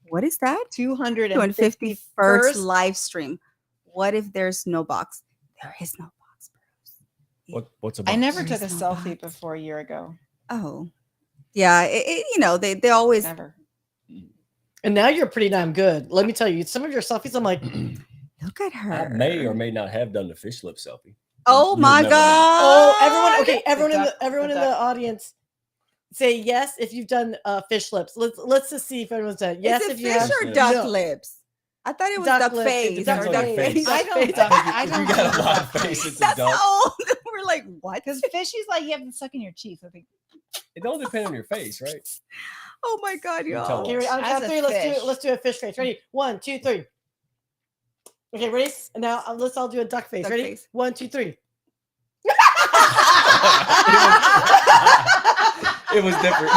what is that? 251st 251st. live stream. What if there's no box? There is no box, Bruce. What's a I box? never There took a is no selfie box. before a year ago. Oh, yeah. They always Never. And now you're pretty damn good. Let me tell you, some of your selfies, I'm like, look at her. I may or may not have done the fish lip selfie. Oh You'll my never know. god! oh, everyone, okay, everyone the in the audience, say yes if you've done fish lips. Let's just see if everyone's done. Yes, Is it if you fish have. or No. duck lips? I thought it was Duck duck lips, face it's or duck duck face. face. I don't. Face. I If don't. you got a lot of face, it's a That's duck. all. We're like, what? Because fishy's like you have to suck in your cheeks. I think. It don't depend on your face, right? Oh my god, You y'all! tell Okay, ready? On As count a three, fish. let's do a fish face. Ready? 1, 2, 3. Okay, ready? And now let's all do a duck face. Duck Ready? face. 1, 2, 3. It was different.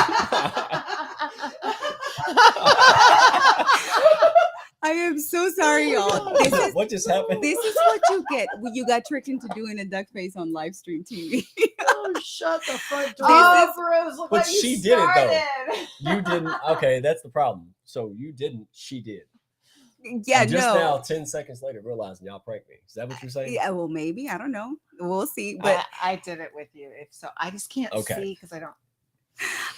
I am so sorry, y'all. What just happened? This is what you get when you got tricked into doing a duck face on live stream TV. Oh, shut the front door. Oh, Bruce, look But what you she did it, though. started. You didn't. Okay, that's the problem. So you didn't. She did. Yeah, And just no. now, 10 seconds later, realizing y'all pranked me. Is that what you're saying? Yeah, well, maybe I don't know. We'll see. But I did it with you. If so, I just can't Okay. see because I don't.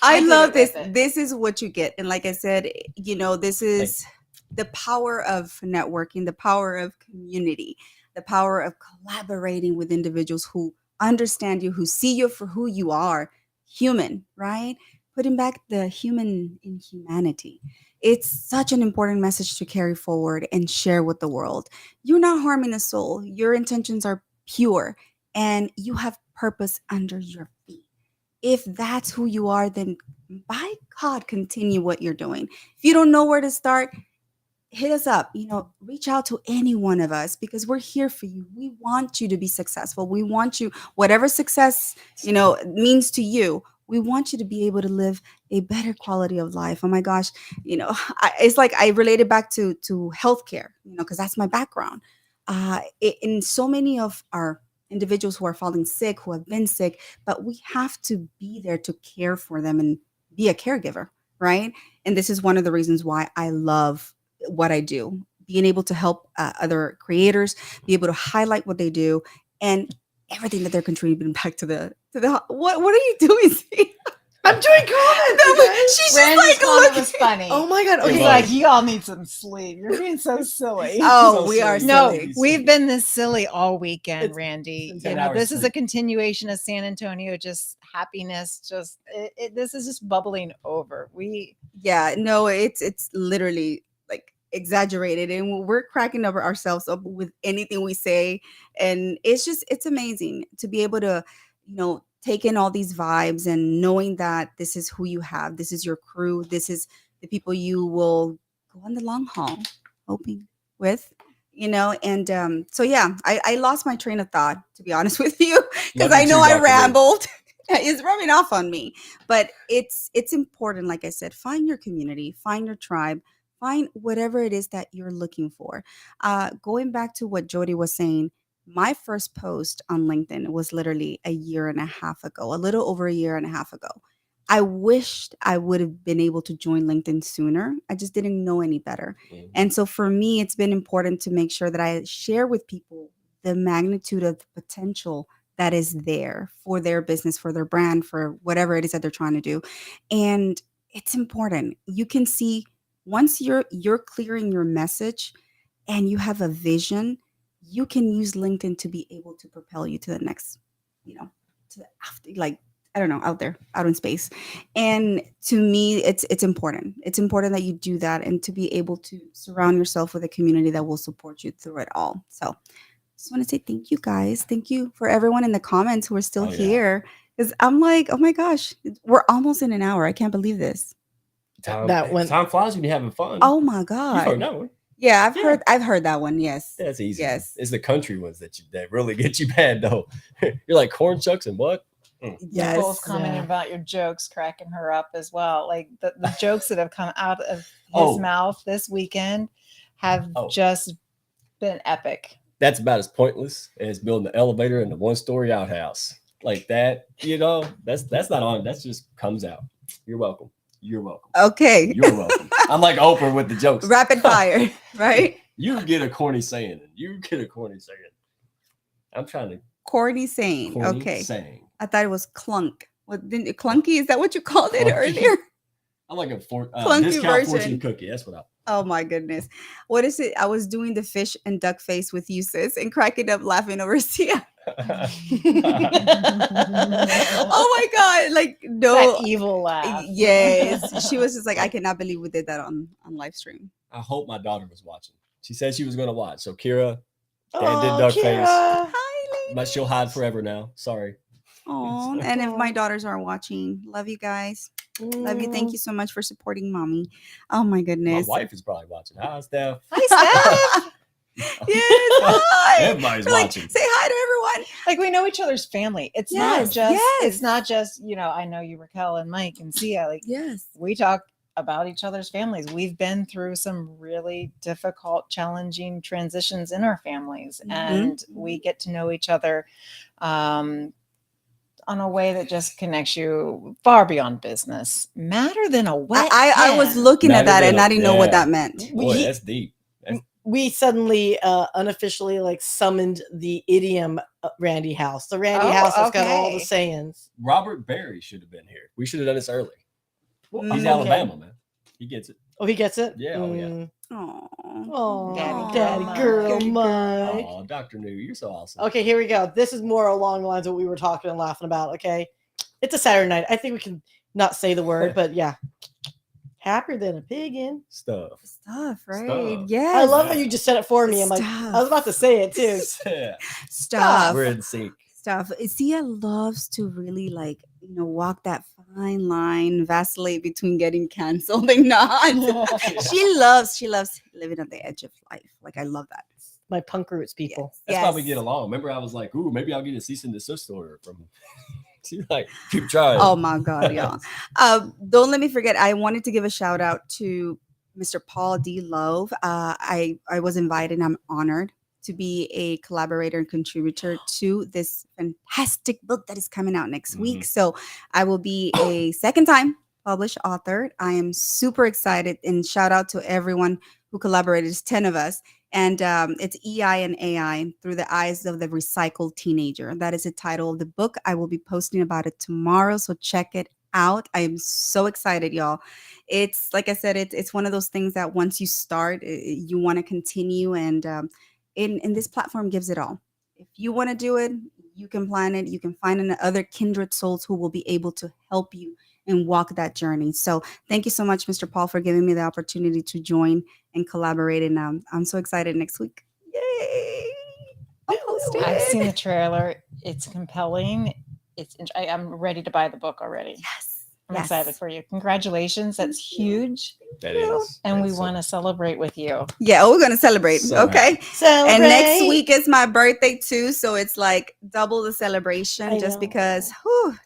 I I did love it this. with it. This is what you get. And like I said, this is the power of networking, the power of community, the power of collaborating with individuals who understand you, who see you for who you are, human, right? Putting back the human in humanity. It's such an important message to carry forward and share with the world. You're not harming a soul. Your intentions are pure and you have purpose under your feet. If that's who you are, then by God, continue what you're doing. If you don't know where to start, hit us up, reach out to any one of us because we're here for you. We want you to be successful. We want you, whatever success, means to you, we want you to be able to live a better quality of life. Oh my gosh, it's like I related back to healthcare, because that's my background. In so many of our individuals who are falling sick, who have been sick, but we have to be there to care for them and be a caregiver, right? And this is one of the reasons why I love what I do, being able to help other creators, be able to highlight what they do and everything that they're contributing back to the what are you doing? I'm doing comments. you guys. She's just Randy's like, comment look. was funny. Oh my god. It He's Okay. was. like, you all need some sleep. You're being so silly. Oh, So we are silly. No, silly. we've been this silly all weekend, It's- Randy. it's You 10 know, hours this is a sleep. continuation of San Antonio, just happiness. Just this is just bubbling over. Yeah, no, it's literally like exaggerated and we're cracking up ourselves up with anything we say. And it's amazing to be able to, take in all these vibes and knowing that this is who you have, this is your crew, this is the people you will go on the long haul hoping with. And so yeah, I lost my train of thought, to be honest with you, because Love I you know too, I Dr. Lee. rambled. It's rubbing off on me, but it's important. Like I said, find your community, find your tribe, find whatever it is that you're looking for. Going back to what Jodie was saying, my first post on LinkedIn was literally a year and a half ago, a little over a year and a half ago. I wished I would have been able to join LinkedIn sooner. I just didn't know any better. Mhm. And so for me, it's been important to make sure that I share with people the magnitude of the potential that is there for their business, for their brand, for whatever it is that they're trying to do. And it's important. You can see once you're clearing your message and you have a vision, you can use LinkedIn to be able to propel you to the next, to the after, like, I don't know, out in space. And to me, it's important. It's important that you do that and to be able to surround yourself with a community that will support you through it all. So just want to say thank you guys. Thank you for everyone in the comments who are still Oh, yeah. here. Because I'm like, oh my gosh, we're almost in an hour. I can't believe this. Time flies when you're having fun. Oh my You've God. heard that one. Yeah, Yeah. I've heard that one. Yes. That's easy. Yes. It's the country ones that really get you bad though. You're like corn shucks and what? Yes. Nicole's commenting Yeah. about your jokes, cracking her up as well. Like the jokes that have come out of his Oh. mouth this weekend have Oh. just been epic. That's about as pointless as building an elevator in a 1-story outhouse. Like that, that's not on. That just comes out. You're welcome. You're welcome. Okay. You're welcome. I'm like Oprah with the jokes. Rapid fire, right? You get a corny saying, and you get a corny saying. I'm trying to Corny saying. corny Okay. saying. I thought it was clunk. What didn't clunky? Is that what you called it Clunky. earlier? I'm like a Clunky discount version. fortune cookie. That's what I. Oh my goodness. What is it? I was doing the fish and duck face with you, sis, and cracking up laughing over Syya. Oh my God. Like, no. That evil laugh. Yes. She was just like, I cannot believe we did that on live stream. I hope my daughter was watching. She said she was going to watch. So Kira, Dad Oh, did duck face. Kira. Hi, But she'll hide forever now. Sorry. Oh, and if my daughters are watching, love you guys. Love you. Thank you so much for supporting mommy. Oh my My goodness. wife is probably watching. Hi, Steph. Hi, Steph. Yes. Hi. Everybody's We're like, watching. say hi to everyone. Like we know each other's family. It's Yes, not just yes. it's not just, I know you, Raquel and Mike and Syya. Like Yes. we talk about each other's families. We've been through some really difficult, challenging transitions in our families, and we get to know each other on a way that just connects you far beyond business. Madder than a wet I was hen. looking at Madder that than and a- I didn't know what yeah. that meant. Boy, that's deep. We suddenly unofficially like summoned the idiom Randy House. The Randy Oh, House has got all the okay. sayings. Robert Berry should have been here. We should have done this early. He's Okay. Alabama, man. He gets it. Oh, he gets it? Yeah, oh, yeah. Mm. Oh, Oh, Daddy daddy girl girl, Mike. Mike. Oh, Dr. New, you're so awesome. Okay, here we go. This is more along the lines of what we were talking and laughing about. Okay. It's a Saturday night. I think we can not say the word, but yeah. Happier than a piggin. Stuff. Stuff, right? Stuff. Yes. I love how you just said it for me. I'm like, I was about to say it too. Yeah. Stuff. We're in sync. Stuff. Syya loves to really walk that fine line, vacillate between getting canceled and not. She loves living on the edge of life. Like I love that. My punk roots people. That's why we get along. Remember, I was like, ooh, maybe I'll get a cease and desist order from She's like, keep trying. Oh my God, y'all. Don't let me forget. I wanted to give a shout out to Mr. Paul D. Love. I was invited. I'm honored to be a collaborator and contributor to this fantastic book that is coming out next week. So I will be a second time published author. I am super excited, and shout out to everyone who collaborated. It's 10 of us. And it's EI and AI through the eyes of the recycled teenager. That is the title of the book. I will be posting about it tomorrow, so check it out. I am so excited, y'all. It's like I said, it's one of those things that once you start, you want to continue, and in this platform gives it all. If you want to do it, you can plan it. You can find other kindred souls who will be able to help you and walk that journey. So thank you so much, Mr. Paul, for giving me the opportunity to join and collaborate. And I'm so excited next week. Yay! I'll post it. I've seen the trailer. It's compelling. I'm ready to buy the book already. Yes. I'm excited for you. Congratulations. That's huge. That is. And we That's want to celebrate with you. Yeah, we're going to celebrate. So Okay. Celebrate. And next week is my birthday too. So it's like double the celebration I just know. because,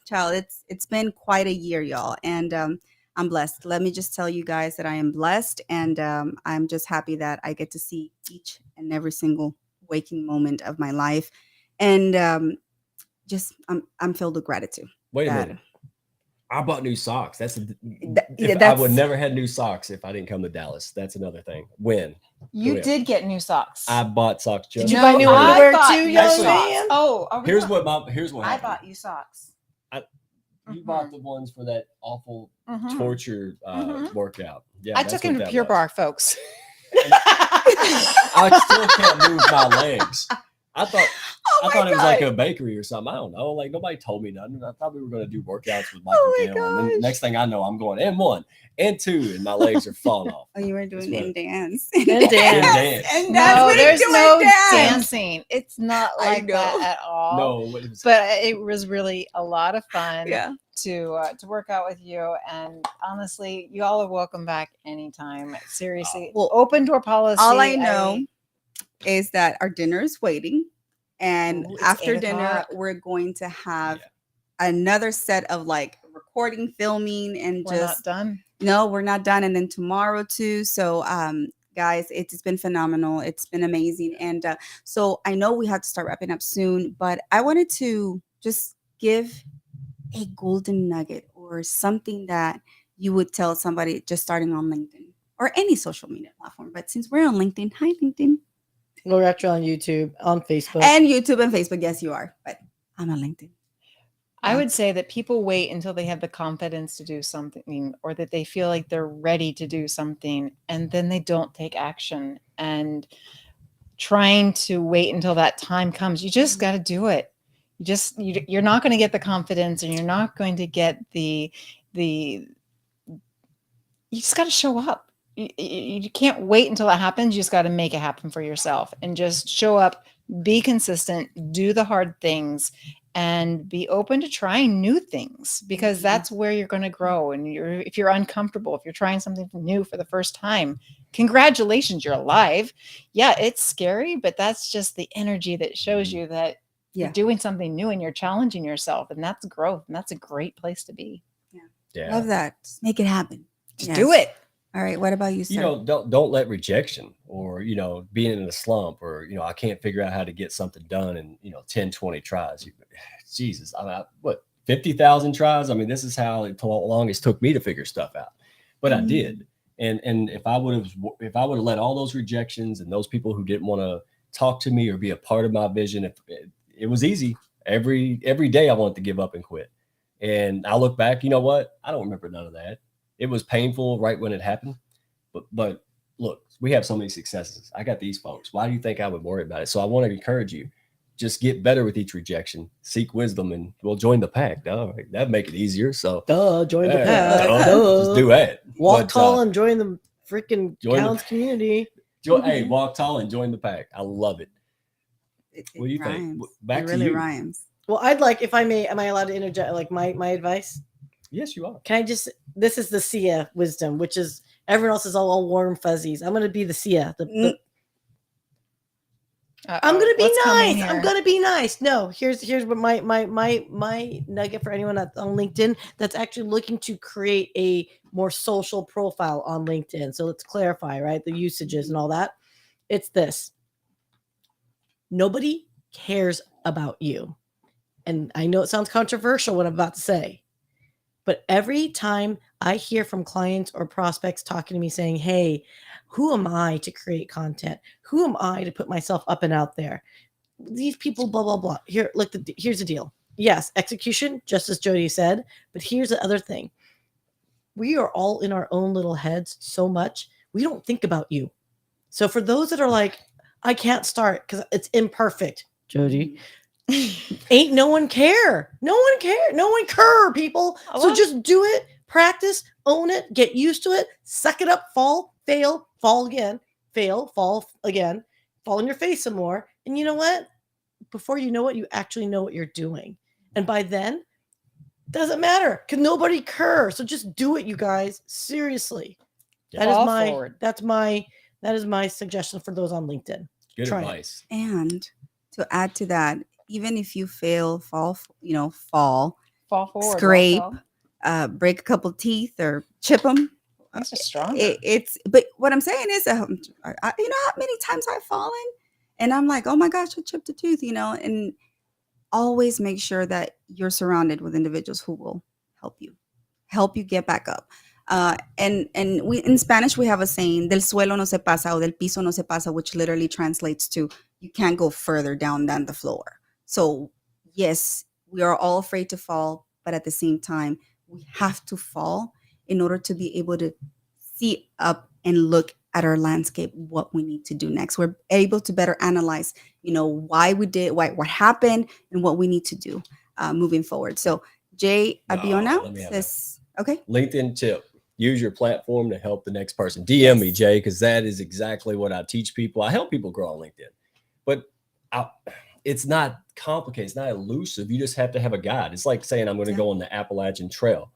child, it's been quite a year, y'all. And I'm blessed. Let me just tell you guys that I am blessed. And I'm just happy that I get to see each and every single waking moment of my life. And I'm filled with gratitude. Wait a that- minute. I bought new socks. I that's- would never had new socks if I didn't come to Dallas. That's another thing. When You Yeah. did get new socks. I bought socks, Did just you buy new underwear bought too, new young Actually- man? Oh, are we here's not- what I happened. bought you socks. You bought the ones for that awful Mhm. torture Mhm. workout. Yeah, I that's took what him to that Pure was. Bar, folks. I still can't move my legs. I thought Oh I thought my it was like God. a bakery or something. I don't know. Like nobody told me nothing. I thought we were going to do workouts with Michael Oh my Gill. And then gosh. next thing I know, I'm going and 1 and 2, and my legs are falling off. Oh, you were That's doing what- in dance. And And dance. dance. And that's No, what there's doing no dance. dancing. It's not I like that know. at all. No, it was, But it was really a lot of fun Yeah. to work out with you. And honestly, you all are welcome back anytime. Seriously, Well, open door policy. All I know is that our dinner is waiting. And Ooh, it's after 8 dinner, o'clock. we're going to have another set of like recording, filming, and We're not done. No, we're not done. And then tomorrow too. So, guys, it's been phenomenal. It's been amazing. And so I know we have to start wrapping up soon, but I wanted to just give a golden nugget or something that you would tell somebody just starting on LinkedIn or any social media platform. But since we're on LinkedIn, hi LinkedIn. We're actually on YouTube, on Facebook. And YouTube and Facebook. Yes, you are. But I'm on LinkedIn. I would say that people wait until they have the confidence to do something or that they feel like they're ready to do something and then they don't take action. And trying to wait until that time comes, you just got to do it. You're not going to get the confidence and you're not going to get you just got to show up. You can't wait until that happens. You just got to make it happen for yourself and just show up, be consistent, do the hard things, and be open to trying new things because that's where you're going to grow. And if you're uncomfortable, if you're trying something new for the first time, congratulations, you're alive. Yeah, it's scary, but that's just the energy that shows you that you're doing something new and you're challenging yourself, and that's growth. And that's a great place to be. Yeah. Love that. Just make it happen. Just do it. All right. What about you, sir? You know, don't let rejection or, you know, being in a slump or, you know, I can't figure out how to get something done in, you know, 10, 20 tries. Jesus, I mean, what, 50,000 tries? I mean, this is how long it took me to figure stuff out. But I did. And if I would have let all those rejections and those people who didn't want to talk to me or be a part of my vision, if it was easy. Every day I wanted to give up and quit. And I look back, you know what? I don't remember none of that. It was painful right when it happened. But look, we have so many successes. I got these folks. Why do you think I would worry about it? So I want to encourage you. Just get better with each rejection, seek wisdom, and we'll join the pack. That'd make it easier. So join the pack. Just do it. Walk tall and join the freaking Hounds community. Hey, walk tall and join the pack. I love it. What do you rhymes. think? Back it to really you. rhymes. Well, I'd like, if I may, am I allowed to interject like my advice? Yes, you are. Can I just, this is the Syya wisdom, which is everyone else is all warm fuzzies. I'm going to be the Syya. I'm going to be nice. I'm going to be nice. No, here's what my nugget for anyone that's on LinkedIn that's actually looking to create a more social profile on LinkedIn. So let's clarify, right? The usages and all that. It's this. Nobody cares about you. And I know it sounds controversial what I'm about to say, but every time I hear from clients or prospects talking to me saying, hey, who am I to create content? Who am I to put myself up and out there? These people, blah, blah, blah. Here, look, here's the deal. Yes, execution, just as Jodie said, but here's the other thing. We are all in our own little heads so much, we don't think about you. So for those that are like, I can't start because it's imperfect, Jodie. Ain't no one care. No one care. No one care, people. So just do it, practice, own it, get used to it, suck it up, fall, fail, fall again, fail, fall again, fall on your face some more. And you know what? Before you know it, you actually know what you're doing. And by then, doesn't matter because nobody cares. So just do it, you guys. Seriously. That is my suggestion for those on LinkedIn. Good advice. And to add to that, even if you fail, fall forward, scrape, break a couple teeth or chip them. That's just strong. But what I'm saying is, you know how many times I've fallen and I'm like, oh my gosh, I chipped a tooth, you know, and always make sure that you're surrounded with individuals who will help you get back up. And we in Spanish, we have a saying, del suelo no se pasa o del piso no se pasa, which literally translates to you can't go further down than the floor. So yes, we are all afraid to fall, but at the same time, we have to fall in order to be able to see up and look at our landscape, what we need to do next. We're able to better analyze, you know, why we did, what happened, and what we need to do moving forward. So Jay Abiona says, okay. LinkedIn tip. Use your platform to help the next person. DM me, Jay, because that is exactly what I teach people. I help people grow on LinkedIn. But it's not complicated. It's not elusive. You just have to have a guide. It's like saying I'm going to go on the Appalachian Trail.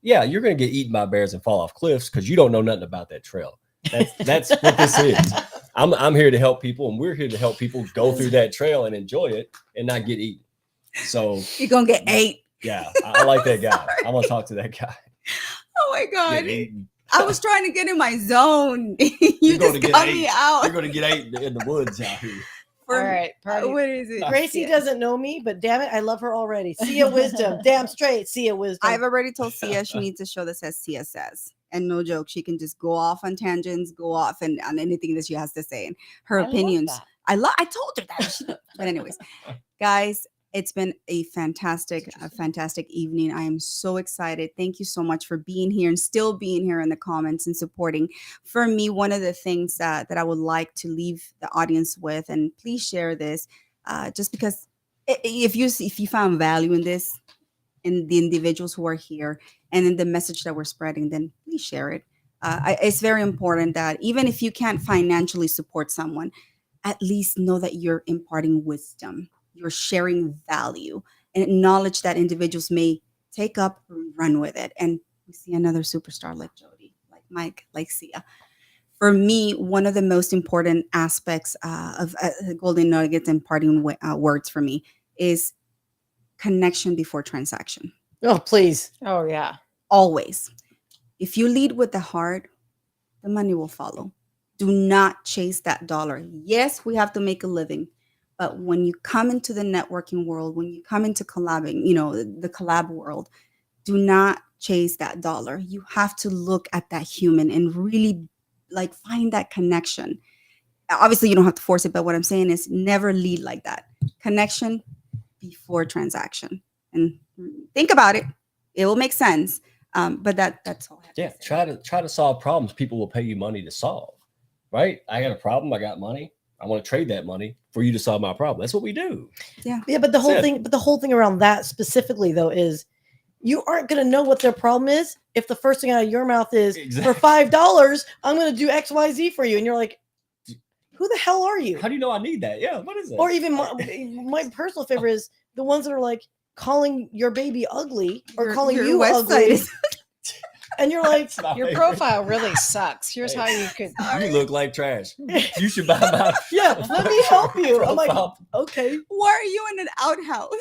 Yeah, you're going to get eaten by bears and fall off cliffs because you don't know nothing about that trail. That's what this is. I'm here to help people, and we're here to help people go through that trail and enjoy it and not get eaten. So you're going to get ate. Yeah, I like that guy. I'm gonna talk to that guy. Oh my God. Yeah, I was trying to get in my zone. You gonna just get got ate. me out. You're gonna get ate in the woods out here. All right, party. What is it? Gracie Yeah. doesn't know me, but damn it, I love her already. Syya wisdom. Damn straight. Syya wisdom. I've already told Syya she needs a show that says Syya says. And no joke, she can just go off on tangents, go off and on anything that she has to say. And her opinions. I told her that. But anyways, guys, it's been a fantastic evening. I am so excited. Thank you so much for being here and still being here in the comments and supporting. For me, one of the things that I would like to leave the audience with, and please share this, just because if you found value in this, in the individuals who are here and in the message that we're spreading, then please share it. It's very important that even if you can't financially support someone, at least know that you're imparting wisdom. You're sharing value and acknowledge that individuals may take up and run with it. And we see another superstar like Jodie, like Mike, like Syya. For me, one of the most important aspects of the Golden Nuggets and parting words for me is connection before transaction. Oh, please. Oh, yeah. Always. If you lead with the heart, the money will follow. Do not chase that dollar. Yes, we have to make a living. But when you come into the networking world, when you come into collabing, the collab world, do not chase that dollar. You have to look at that human and really find that connection. Obviously, you don't have to force it, but what I'm saying is never lead like that. Connection before transaction. And think about it. It will make sense. But that's all I have to say. Try to solve problems people will pay you money to solve. Right? I got a problem, I got money. I want to trade that money for you to solve my problem. That's what we do. Yeah. But the whole thing around that specifically though is you aren't going to know what their problem is if the first thing out of your mouth is for $5, I'm going to do XYZ for you. And you're like, who the hell are you? How do you know I need that? Yeah. What is it? Or even my personal favorite is the ones that are like calling your baby ugly or calling you ugly. And you're like, your profile really sucks. Here's how you could. You look like trash. You should buy my. Yeah, let me help you. I'm like, okay. Why are you in an outhouse?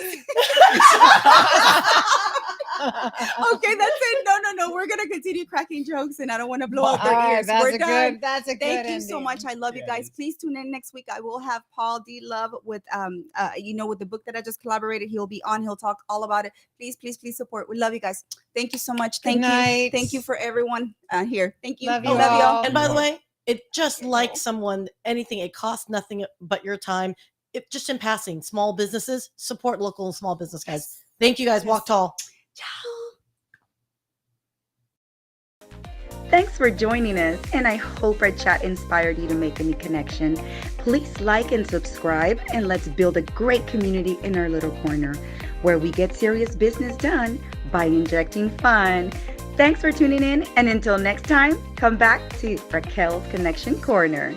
Okay, that's it. No. We're gonna continue cracking jokes, and I don't want to blow out their ears. We're done. That's a good. Thank you so much. I love you guys. Please tune in next week. I will have Paul D. Love with with the book that I just collaborated. He'll be on. He'll talk all about it. Please support. We love you guys. Thank you so much. Thank you. Thank you for everyone here. Thank you. Love you all. And by the way, it just like someone, anything, it costs nothing but your time. It just in passing, small businesses, support local and small business guys. Thank you guys. Yes. Walk tall. Ciao. Thanks for joining us, and I hope our chat inspired you to make a new connection. Please like and subscribe, and let's build a great community in our little corner where we get serious business done by injecting fun. Thanks for tuning in, and until next time, come back to Raquel's Connection Corner.